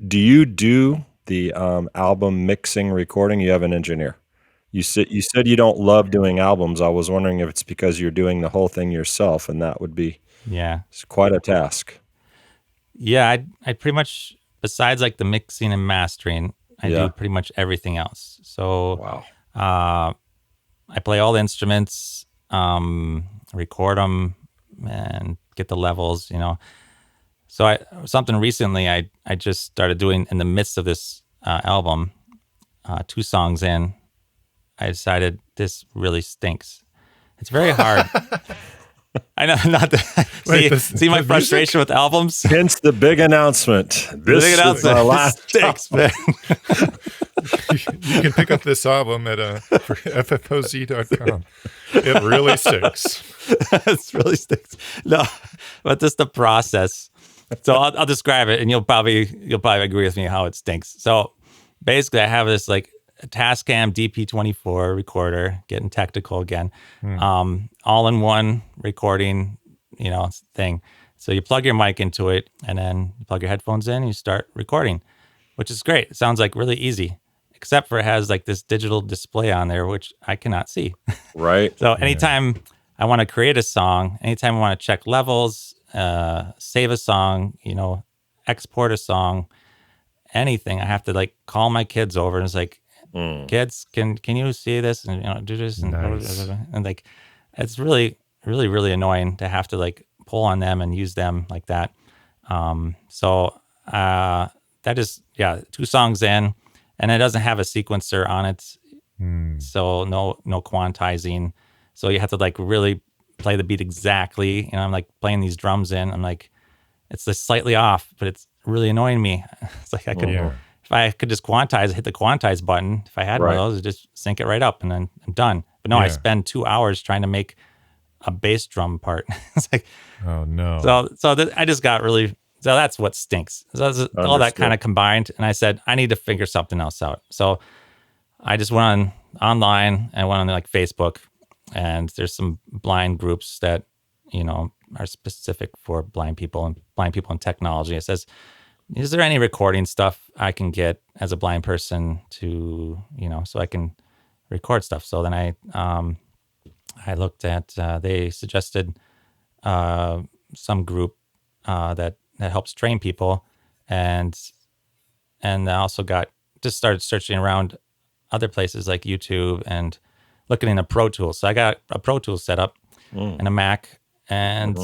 do the album mixing recording? You have an engineer. You said you don't love doing albums. I was wondering if it's because you're doing the whole thing yourself, and that would be it's quite a task. Yeah, I pretty much, besides like the mixing and mastering, I do pretty much everything else. So I play all the instruments, record them, and get the levels. So something recently I just started doing in the midst of this album, 2 songs in, I decided this really stinks. It's very hard. I know, not to Wait, see my the frustration with albums. Hence the big announcement. This Big is announcement. our This last stinks, man. You can pick up this album at ffoz.com. It really stinks. It really stinks. No, but just the process. So I'll describe it, and you'll probably agree with me how it stinks. So basically, I have this like Tascam DP24 recorder, getting technical again, all-in-one recording, thing. So you plug your mic into it, and then you plug your headphones in, and you start recording, which is great. It sounds like really easy, except for it has like this digital display on there, which I cannot see. Right. So anytime I want to create a song, anytime I want to check levels, save a song, export a song, anything, I have to like call my kids over and it's like, kids, can you see this and do this and, Nice. and like it's really, really, really annoying to have to like pull on them and use them like that. So that is 2 songs in, and it doesn't have a sequencer on it, so no quantizing. So you have to like really play the beat exactly. I'm like playing these drums in. I'm like, it's just slightly off, but it's really annoying me. It's like if I could just quantize, hit the quantize button. If I had one of those, I'd just sync it right up and then I'm done. But no, I spend 2 hours trying to make a bass drum part. It's like, oh no. I just got really. So that's what stinks. So all that kind of combined, and I said I need to figure something else out. So I just went online and went on like Facebook, and there's some blind groups that are specific for blind people in technology. It says, is there any recording stuff I can get as a blind person to so I can record stuff? So then I looked at they suggested some group that helps train people, and I also started searching around other places like YouTube and looking into Pro Tools. So I got a Pro Tools set up and a Mac, and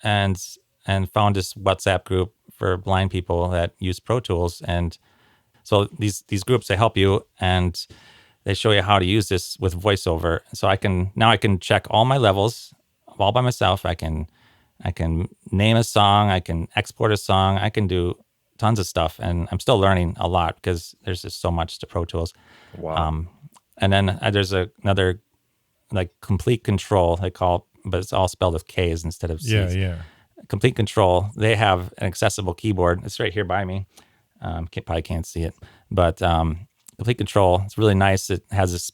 found this WhatsApp group for blind people that use Pro Tools. And so these groups, they help you and they show you how to use this with voiceover. So I can check all my levels all by myself. I can name a song, I can export a song, I can do tons of stuff, and I'm still learning a lot because there's just so much to Pro Tools. Wow. And then there's another like Complete Control, but it's all spelled with K's instead of C's. Yeah. Complete Control, they have an accessible keyboard. It's right here by me. Probably can't see it, but Complete Control, it's really nice. It has this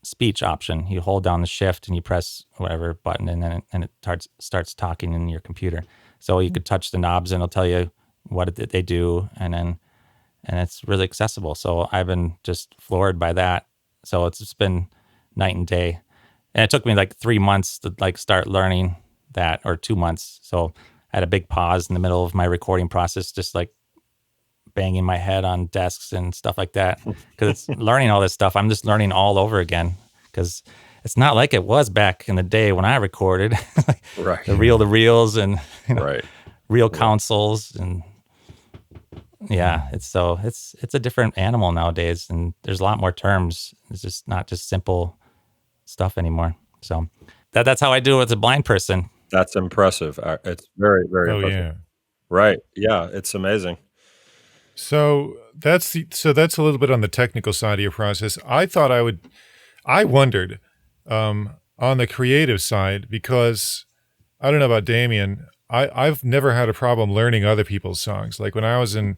speech option. You hold down the shift and you press whatever button, and then it starts talking in your computer. So you could touch the knobs and it'll tell you what they do, and it's really accessible. So I've been just floored by that. So it's just been night and day. And it took me like 3 months to like start learning that, or 2 months. So I had a big pause in the middle of my recording process, just like banging my head on desks and stuff like that, because it's learning all this stuff. I'm just learning all over again, because it's not like it was back in the day when I recorded. Like Right. the reels and Right. real consoles, and it's a different animal nowadays, and there's a lot more terms. It's just not just simple stuff anymore. So that's how I do it as a blind person. That's impressive. It's very, very Oh impressive. yeah. Right. Yeah, it's amazing. So that's a little bit on the technical side of your process. I wondered on the creative side, because I don't know about Damien. I've never had a problem learning other people's songs. Like when I was in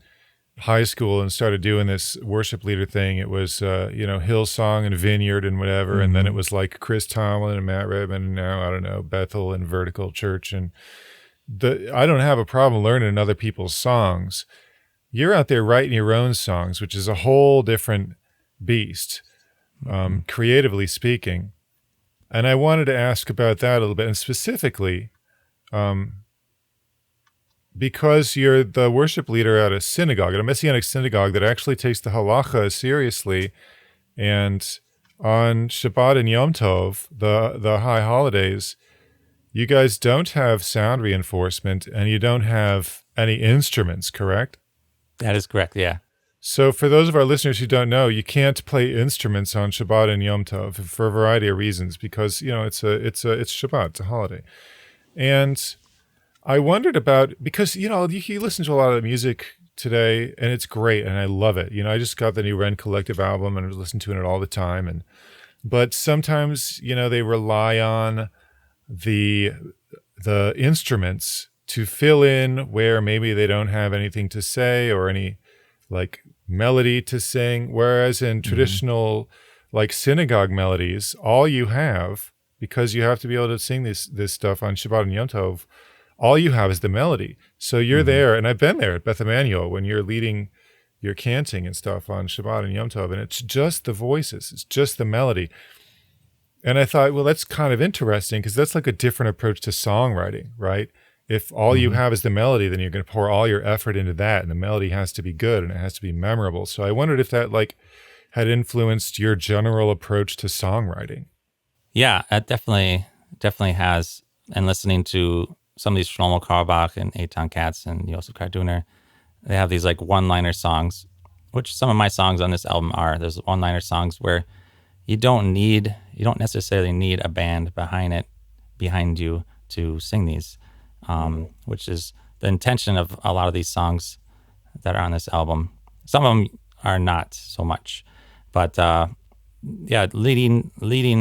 high school and started doing this worship leader thing, it was Hillsong and Vineyard and whatever, and then it was like Chris Tomlin and Matt Redman, and now I don't know, Bethel and Vertical Church, and I don't have a problem learning other people's songs. You're out there writing your own songs, which is a whole different beast, creatively speaking. And I wanted to ask about that a little bit, and specifically, because you're the worship leader at a synagogue, at a Messianic synagogue that actually takes the halacha seriously, and on Shabbat and Yom Tov, the high holidays, you guys don't have sound reinforcement, and you don't have any instruments, correct? That is correct. Yeah. So for those of our listeners who don't know, you can't play instruments on Shabbat and Yom Tov for a variety of reasons because, it's Shabbat, it's a holiday. And I wondered about, because, you listen to a lot of music today and it's great and I love it. I just got the new Ren Collective album and I was listening to it all the time. But sometimes, they rely on the instruments to fill in where maybe they don't have anything to say or any like melody to sing. Whereas in traditional like synagogue melodies, all you have, because you have to be able to sing this stuff on Shabbat and Yom Tov, all you have is the melody. So you're there, and I've been there at Beth Emmanuel when you're leading your canting and stuff on Shabbat and Yom Tov, and it's just the voices, it's just the melody. And I thought, well, that's kind of interesting because that's like a different approach to songwriting, right? If all you have is the melody, then you're going to pour all your effort into that, and the melody has to be good and it has to be memorable. So I wondered if that like had influenced your general approach to songwriting. Yeah, that definitely has. And listening to some of these Shlomo Carlebach and Eitan Katz and Yosef Karduner, they have these like one-liner songs, which some of my songs on this album are. There's one-liner songs where you don't necessarily need a band behind you to sing these, which is the intention of a lot of these songs that are on this album. Some of them are not so much, but leading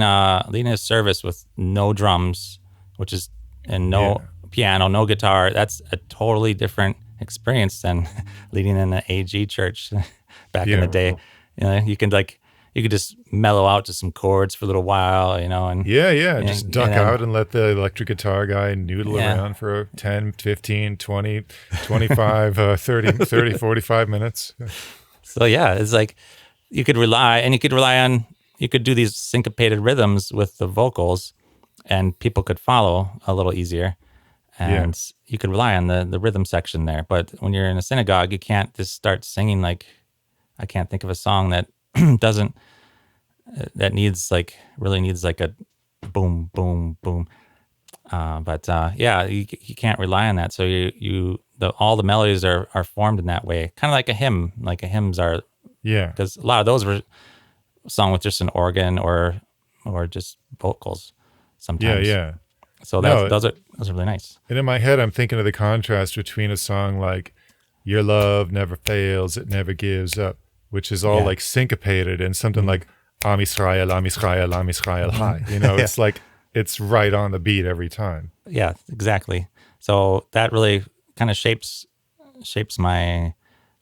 a service with no drums, and no piano, no guitar. That's a totally different experience than leading in an AG church back in the day. You could just mellow out to some chords for a little while, and just duck out and let the electric guitar guy noodle around for 10, 15, 20, 25, 30, 45 minutes. So it's like you could do these syncopated rhythms with the vocals and people could follow a little easier. And you could rely on the rhythm section there. But when you're in a synagogue, you can't just start singing. Like, I can't think of a song that really needs like a boom, boom, boom. You can't rely on that. So all the melodies are formed in that way, kind of like a hymn. Like a hymns are, because a lot of those were sung with just an organ or just vocals sometimes. So those are really nice. And in my head, I'm thinking of the contrast between a song like "Your Love Never Fails, It Never Gives Up," which is all like syncopated, and something like "Am Yisrael, Am Yisrael, Am Yisrael High." It's like it's right on the beat every time. Yeah, exactly. So that really kind of shapes my, at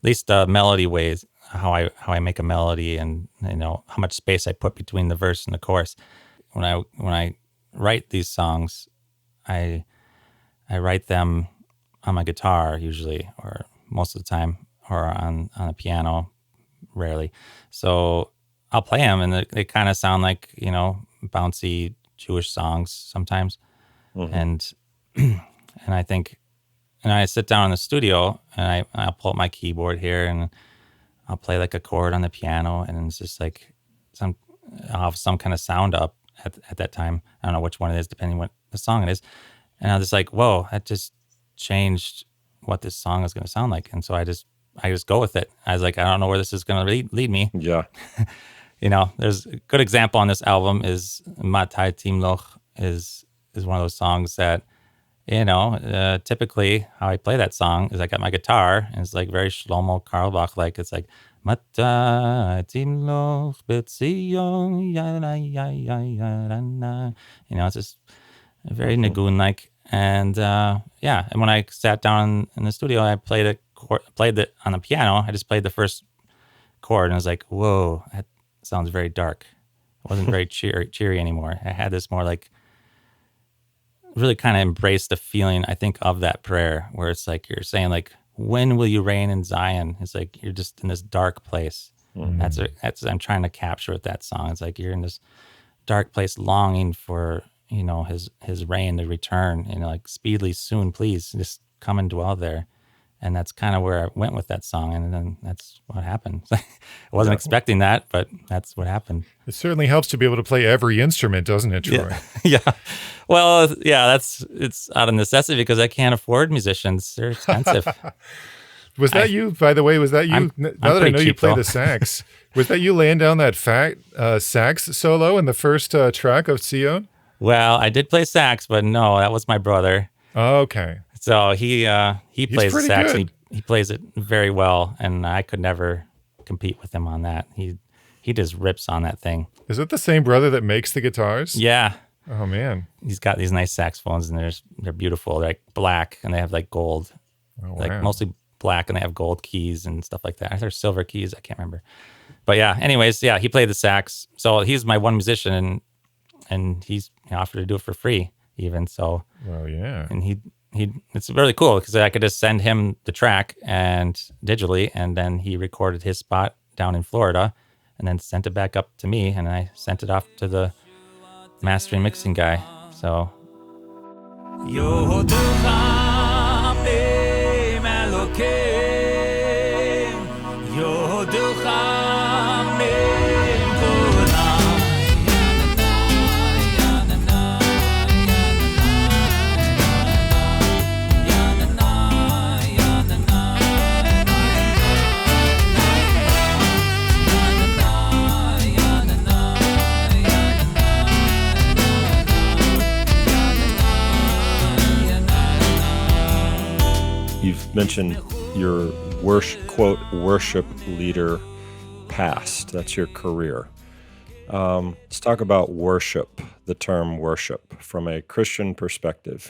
least the melody ways, how I make a melody, and how much space I put between the verse and the chorus. When I write these songs, I write them on my guitar usually, or most of the time, or on a piano, rarely. So I'll play them, and they kind of sound like bouncy Jewish songs sometimes, and I think, and I sit down in the studio and I'll pull up my keyboard here and I'll play like a chord on the piano, and it's just like I'll have some kind of sound up at that time. I don't know which one it is, depending what the song it is. And I'm just like, whoa, that just changed what this song is going to sound like. And so I just go with it. I was like, I don't know where this is going to lead me. Yeah. There's a good example on this album is Matai Timloch is one of those songs that, typically how I play that song is I got my guitar and it's like very Shlomo Carlebach, like it's like Matai Timloch Tzion, it's just very nigun like. And and when I sat down in the studio, I played it on the piano. I just played the first chord and I was like, whoa, that sounds very dark. It wasn't very cheery anymore. I had this more like, really kind of embraced the feeling, I think, of that prayer where it's like you're saying like, when will you reign in Zion? It's like you're just in this dark place. That's I'm trying to capture with that song. It's like you're in this dark place longing for his reign to return, like speedily soon, please just come and dwell there. And that's kind of where I went with that song. And then that's what happened. I wasn't expecting that, but that's what happened. It certainly helps to be able to play every instrument, doesn't it, Troy? Yeah. Well, yeah, it's out of necessity because I can't afford musicians. They're expensive. Was that you, by the way? Was that you? I'm Now that I pretty know you cheap, play though. the sax, was that you laying down that fat sax solo in the first track of Tzion? Well, I did play sax, but no, that was my brother. Oh, okay. So he plays the pretty sax. good. He plays it very well, and I could never compete with him on that. He just rips on that thing. Is it the same brother that makes the guitars? Yeah, Oh, man. he's got these nice saxophones, and they're beautiful. They're like black, and they have like gold, Oh, wow. like mostly black, and they have gold keys and stuff like that. They're silver keys. I can't remember. But yeah, anyways, yeah, he played the sax. So he's my one musician, and he's offered to do it for free even. So, Well, yeah. and he it's really cool because I could just send him the track and digitally, and then he recorded his spot down in Florida and then sent it back up to me, and I sent it off to the mastering mixing guy. So You've mentioned your quote worship leader past. That's your career. Let's talk about worship, the term worship, from a Christian perspective.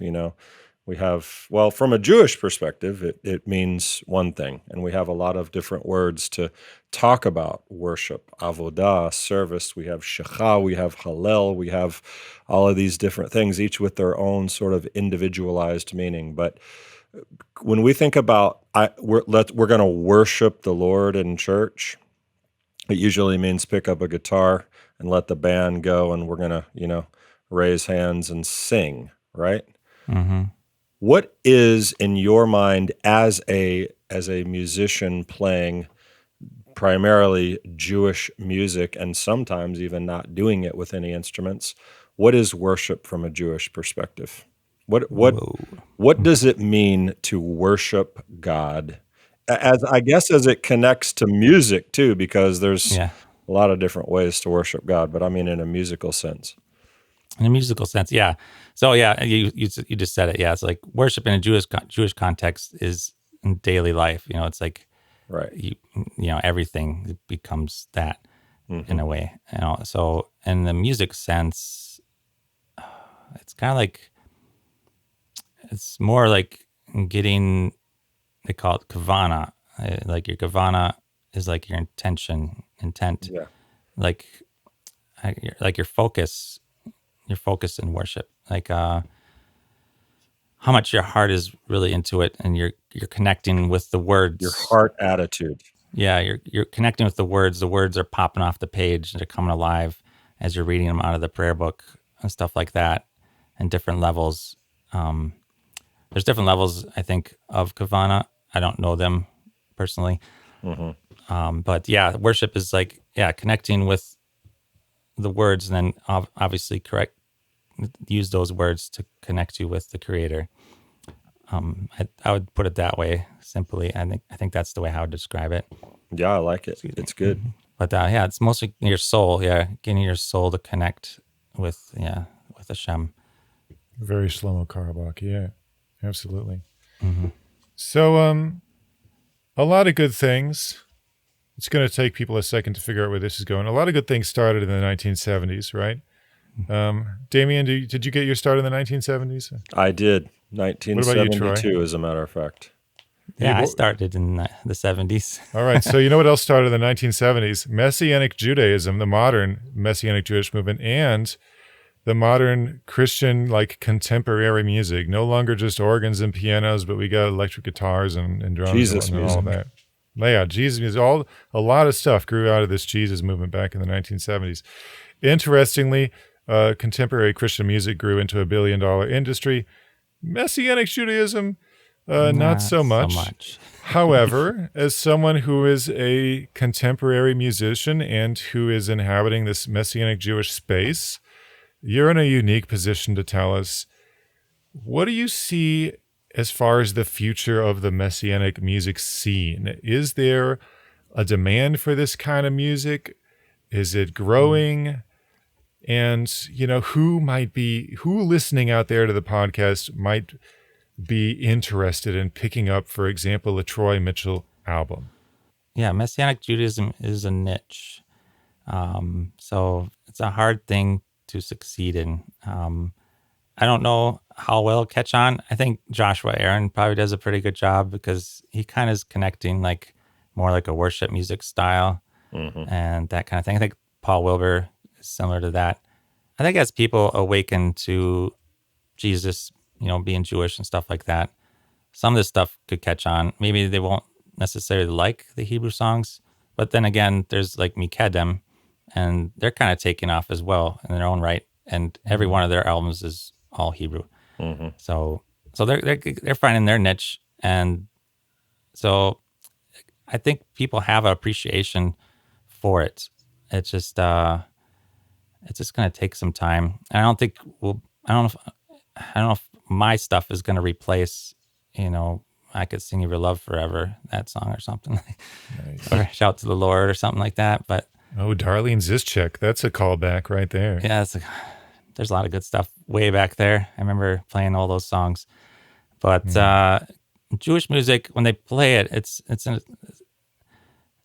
We have, well, from a Jewish perspective, it means one thing, and we have a lot of different words to talk about worship: avodah, service. We have shecha, we have hallel, we have all of these different things, each with their own sort of individualized meaning. But when we think about we're going to worship the Lord in church, it usually means pick up a guitar and let the band go, and we're going to, raise hands and sing, right? mm-hmm. What is in your mind as a musician playing primarily Jewish music and sometimes even not doing it with any instruments? What is worship from a Jewish perspective? What does it mean to worship God? As I guess as it connects to music too, because there's Yeah. a lot of different ways to worship God, but I mean in a musical sense. In a musical sense, yeah. So yeah, you just said it. Yeah, it's like worship in a Jewish context is in daily life. It's like Right. everything becomes that Mhm. in a way. So in the music sense, it's kind of like it's more like getting. They call it kavana. Like your kavana is like your intent. Yeah. Like your focus. Your focus in worship, like how much your heart is really into it, and you're connecting with the words. Your heart attitude. Yeah, you're connecting with the words. The words are popping off the page, and they're coming alive as you're reading them out of the prayer book and stuff like that. And different levels. There's different levels, I think, of kavana. I don't know them personally, but yeah, worship is like connecting with the words, and then obviously use those words to connect you with the Creator. I would put it that way, simply. I think that's the way I would describe it. Yeah, I like it. It's good. But it's mostly your soul. Yeah, getting your soul to connect with Hashem. Very Shlomo Karabakh. Yeah, absolutely. Mm-hmm. So, a lot of good things. It's going to take people a second to figure out where this is going. A lot of good things started in the 1970s, right? Damien, did you get your start in the 1970s? I did. What about you, Troy? 1972, as a matter of fact. Yeah, I started in the 70s. All right. So you know what else started in the 1970s? Messianic Judaism, the modern Messianic Jewish movement, and the modern Christian, like contemporary music. No longer just organs and pianos, but we got electric guitars and drums Jesus and all music. that. Yeah, Jesus music. A lot of stuff grew out of this Jesus movement back in the 1970s. Interestingly, contemporary Christian music grew into $1 billion industry. Messianic Judaism Not so so much. much. However, as someone who is a contemporary musician and who is inhabiting this Messianic Jewish space, you're in a unique position to tell us, what do you see as far as the future of the Messianic music scene? Is there a demand for this kind of music? Is it growing? And, who listening out there to the podcast might be interested in picking up, for example, a Troy Mitchell album? Yeah, Messianic Judaism is a niche. So it's a hard thing to succeed in. I don't know how well it'll catch on. I think Joshua Aaron probably does a pretty good job because he kind of is connecting more like a worship music style and that kind of thing. I think Paul Wilbur is similar to that. I think as people awaken to Jesus, being Jewish and stuff like that, some of this stuff could catch on. Maybe they won't necessarily like the Hebrew songs, but then again, there's like Mikedem, and they're kind of taking off as well in their own right. And every one of their albums is all Hebrew. So they're finding their niche, and so I think people have an appreciation for it. It's just going to take some time. And I don't know if my stuff is going to replace, I Could Sing of Your Love Forever, that song or something, Nice. or Shout to the Lord or something like that. But Oh, Darlene Zischek. That's a callback right there. yeah, there's a lot of good stuff way back there. I remember playing all those songs. But Jewish music, when they play it, it's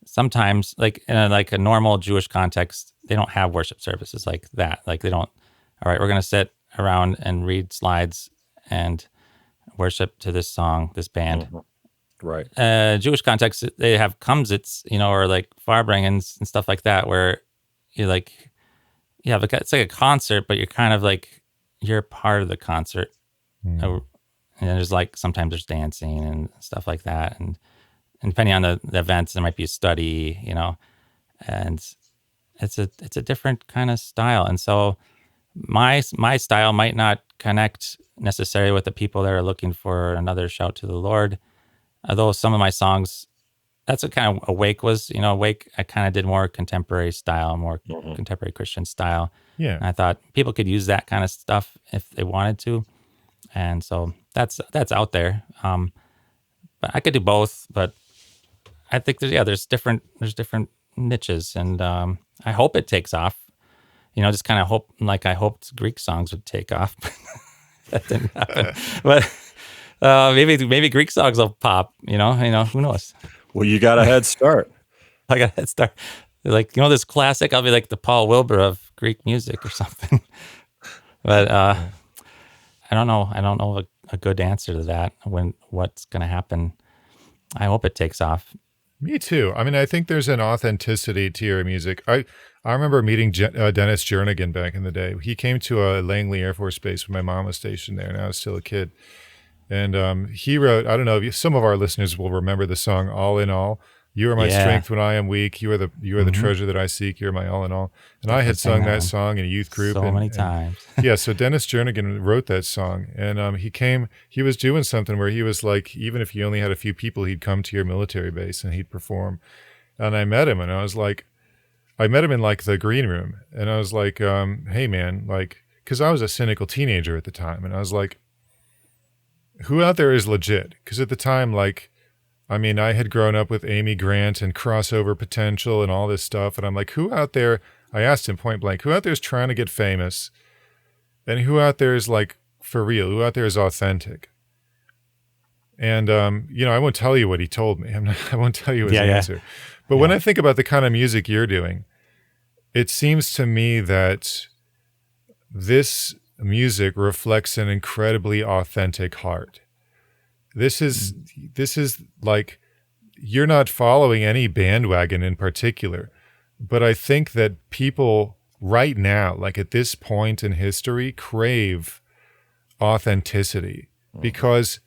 sometimes like in a normal Jewish context, they don't have worship services like that. Like they don't, all right, we're going to sit around and read slides and worship to this song, this band. Right. Jewish context, they have kumsitz, or like farbringings and stuff like that, where you it's like a concert, but you're kind of like, you're part of the concert. And there's sometimes there's dancing and stuff like that. And depending on the events, there might be a study, and it's a different kind of style. And so my style might not connect necessarily with the people that are looking for another shout to the Lord. Although some of my songs, that's what kind of Awake was. Awake, I kind of did more contemporary style, more contemporary Christian style. Yeah. And I thought people could use that kind of stuff if they wanted to. And so that's out there. But I could do both. But I think there's different niches, and I hope it takes off. Just kind of hope, like I hoped Greek songs would take off. That didn't happen. But maybe Greek songs will pop. Who knows? Well, you got a head start. I got a head start. This classic. I'll be like the Paul Wilbur of Greek music or something. But I don't know. I don't know a good answer to that. What's going to happen? I hope it takes off. Me too. I mean, I think there's an authenticity to your music. I remember meeting Dennis Jernigan back in the day. He came to Langley Air Force Base when my mom was stationed there, and I was still a kid. And he wrote, I don't know, some of our listeners will remember the song "All in All." You are my strength when I am weak. You are the treasure that I seek. You're my all in all. And I had sung that song in a youth group so many times. Yeah, so Dennis Jernigan wrote that song, and he was doing something where he was like, even if you only had a few people, he'd come to your military base and he'd perform. And I met him, and I was like, I met him in like the green room, and I was like, hey man, like, because I was a cynical teenager at the time, and I was like, who out there is legit? Because at the time, like, I mean, I had grown up with Amy Grant and Crossover Potential and all this stuff. And I'm like, who out there, I asked him point blank, who out there is trying to get famous? And who out there is like for real? Who out there is authentic? And, I won't tell you what he told me. I won't tell you his answer. But when I think about the kind of music you're doing, it seems to me that this music reflects an incredibly authentic heart. This is like, you're not following any bandwagon in particular, but I think that people right now, like at this point in history, crave authenticity because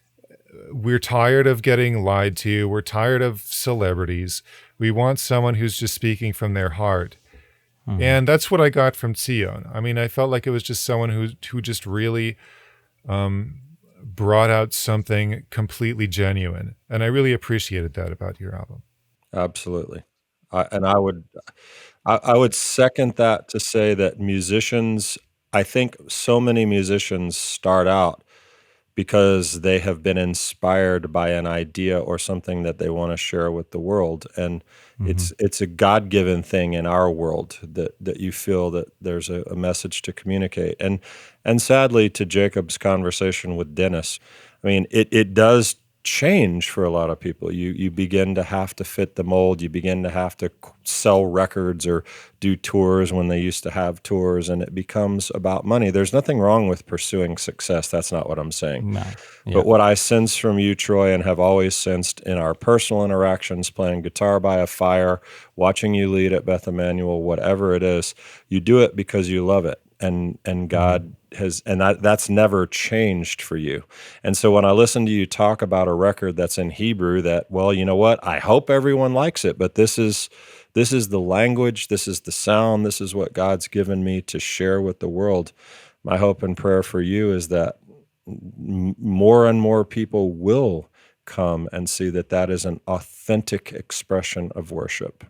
we're tired of getting lied to. We're tired of celebrities. We want someone who's just speaking from their heart. And that's what I got from Tzion. I mean, I felt like it was just someone who just really brought out something completely genuine. And I really appreciated that about your album. Absolutely. I would second that to say that musicians, I think so many musicians start out because they have been inspired by an idea or something that they want to share with the world. And it's a God-given thing in our world that you feel that there's a message to communicate. And sadly, to Jacob's conversation with Dennis, I mean, it does change for a lot of people. You begin to have to fit the mold. You begin to have to sell records or do tours when they used to have tours, and it becomes about money. There's nothing wrong with pursuing success. That's not what I'm saying. No. Yeah. But what I sense from you, Troy, and have always sensed in our personal interactions, playing guitar by a fire, watching you lead at Beth Emmanuel, whatever it is, you do it because you love it. And God has, and that's never changed for you. And so when I listen to you talk about a record that's in Hebrew, that, well, you know what? I hope everyone likes it, but this is the language, this is the sound, this is what God's given me to share with the world. My hope and prayer for you is that more and more people will come and see that that is an authentic expression of worship.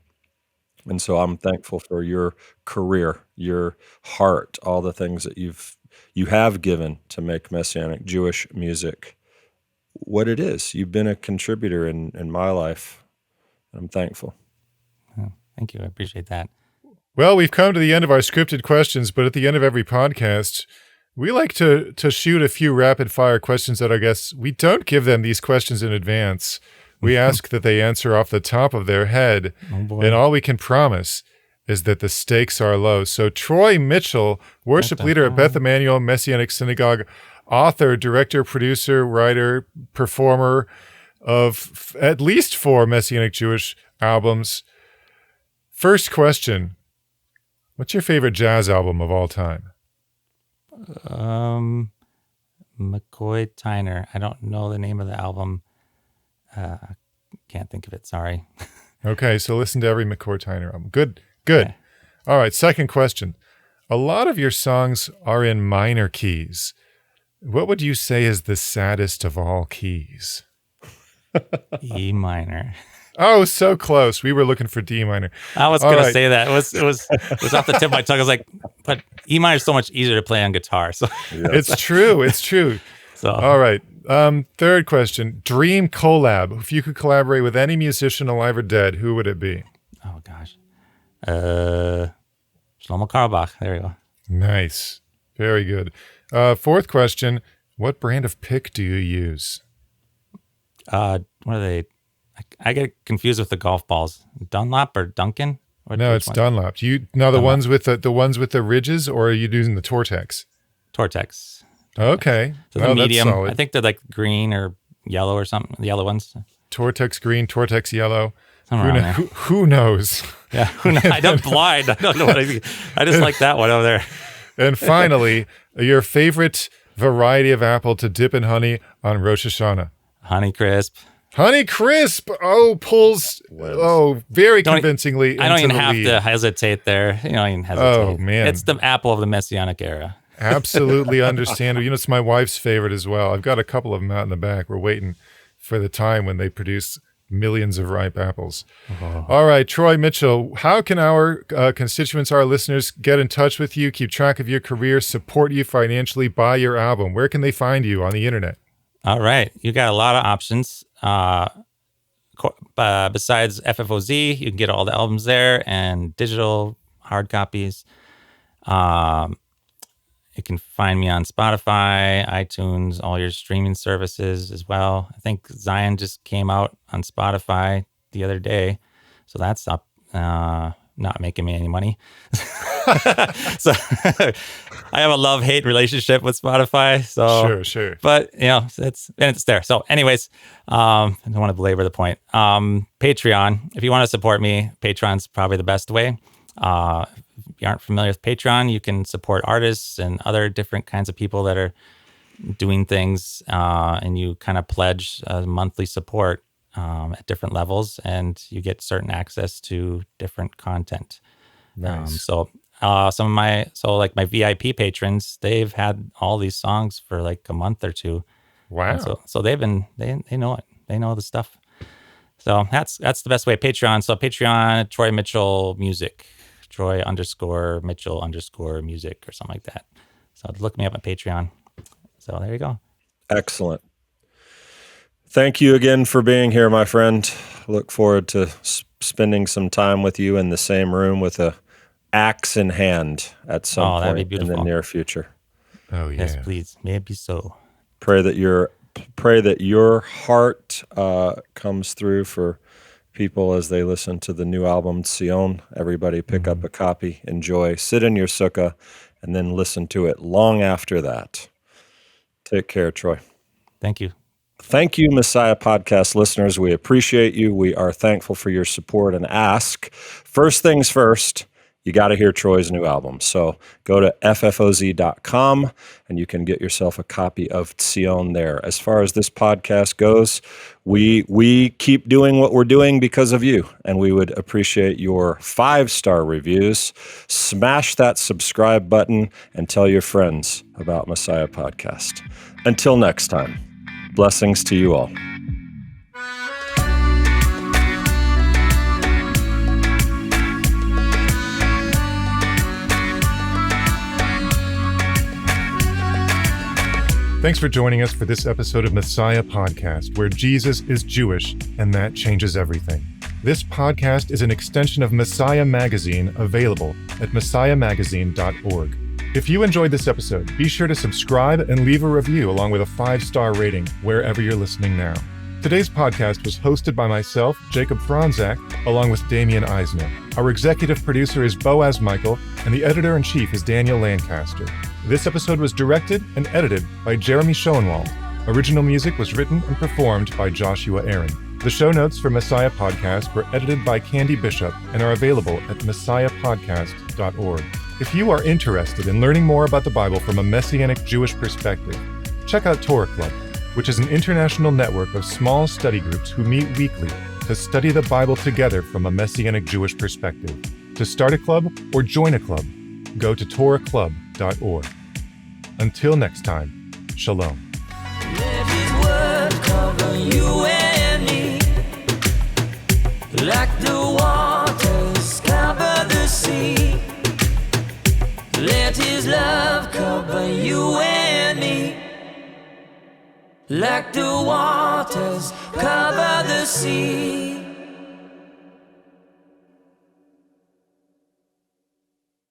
And so I'm thankful for your career, your heart, all the things that you have given to make Messianic Jewish music what it is. You've been a contributor in my life, and I'm thankful. Oh, thank you. I appreciate that. Well, we've come to the end of our scripted questions, but at the end of every podcast, we like to shoot a few rapid-fire questions at our guests. We don't give them these questions in advance. We ask that they answer off the top of their head, and all we can promise is that the stakes are low. So Troy Mitchell, worship leader at Beth Emmanuel Messianic Synagogue, author, director, producer, writer, performer of at least 4 Messianic Jewish albums. First question, what's your favorite jazz album of all time? McCoy Tyner. I don't know the name of the album. Can't think of it. Sorry. Okay, so listen to every McCoy Tyner album. Good. Okay. All right, second question. A lot of your songs are in minor keys. What would you say is the saddest of all keys? E minor. Oh, so close. We were looking for D minor. I was going to say that. It was off the tip of my tongue. I was like, but E minor is so much easier to play on guitar. So It's true. So all right. Third question. Dream collab. If you could collaborate with any musician alive or dead, who would it be? oh gosh. Shlomo Carlebach. There we go. Nice. Very good. Fourth question. What brand of pick do you use? What are they? I get confused with the golf balls. Dunlop or Duncan? No, it's Dunlop. The ones with the ridges, or are you using the Tortex? Tortex. Okay. So the medium. That's solid. I think they're like green or yellow or something. The yellow ones. Tortex green, Tortex yellow. Somewhere around there. Who knows? Yeah, who knows? I don't blind. I don't know what I think. I just like that one over there. And finally, your favorite variety of apple to dip in honey on Rosh Hashanah? Honey Crisp. Honey Crisp. Oh, pulls. Oh, very convincingly. I don't into even the have lead. to hesitate there. You don't even hesitate. Oh, man. It's the apple of the Messianic era. Absolutely understandable. It's my wife's favorite as well. I've got a couple of them out in the back. We're waiting for the time when they produce millions of ripe apples. Oh. All right, Troy Mitchell, how can our constituents, our listeners, get in touch with you, keep track of your career, support you financially, buy your album? Where can they find you on the internet? All right. You got a lot of options. Besides FFOZ, you can get all the albums there and digital hard copies. You can find me on Spotify, iTunes, all your streaming services as well. I think Tzion just came out on Spotify the other day, so that's up. Not making me any money. So I have a love-hate relationship with Spotify. So Sure. But it's there. So anyways, I don't want to belabor the point. Patreon, if you want to support me, Patreon's probably the best way. If you aren't familiar with Patreon, you can support artists and other different kinds of people that are doing things, and you kind of pledge a monthly support at different levels, and you get certain access to different content. Nice. Like my VIP patrons, they've had all these songs for like a month or two. Wow. And so they know it. They know the stuff. So that's the best way. Patreon. So Patreon, Troy Mitchell Music, Troy_Mitchell_music or something like that. So look me up on Patreon. So there you go. Excellent. Thank you again for being here, my friend. Look forward to spending some time with you in the same room with a axe in hand at some that'd be point in the beautiful. near future. Oh, yeah. Yes, please. May it be so. Pray that your heart comes through for people as they listen to the new album Tzion. Everybody pick up a copy, enjoy, sit in your sukkah, and then listen to it long after that. Take care, Troy. Thank you. Thank you, Messiah Podcast listeners. We appreciate you. We are thankful for your support and ask. First things first, you got to hear Troy's new album. So go to ffoz.com and you can get yourself a copy of Tzion there. As far as this podcast goes, we keep doing what we're doing because of you, and we would appreciate your 5-star reviews. Smash that subscribe button and tell your friends about Messiah Podcast. Until next time, blessings to you all. Thanks for joining us for this episode of Messiah Podcast, where Jesus is Jewish, and that changes everything. This podcast is an extension of Messiah Magazine, available at messiahmagazine.org. If you enjoyed this episode, be sure to subscribe and leave a review along with a 5-star rating wherever you're listening now. Today's podcast was hosted by myself, Jacob Franzak, along with Damian Eisner. Our executive producer is Boaz Michael, and the editor-in-chief is Daniel Lancaster. This episode was directed and edited by Jeremy Schoenwald. Original music was written and performed by Joshua Aaron. The show notes for Messiah Podcast were edited by Candy Bishop and are available at messiahpodcast.org. If you are interested in learning more about the Bible from a Messianic Jewish perspective, check out Torah Club, which is an international network of small study groups who meet weekly to study the Bible together from a Messianic Jewish perspective. To start a club or join a club, go to torahclub.org. Until next time, shalom. Let his word cover you and me, like the waters cover the sea. Let his love cover you and me, like the waters cover the sea.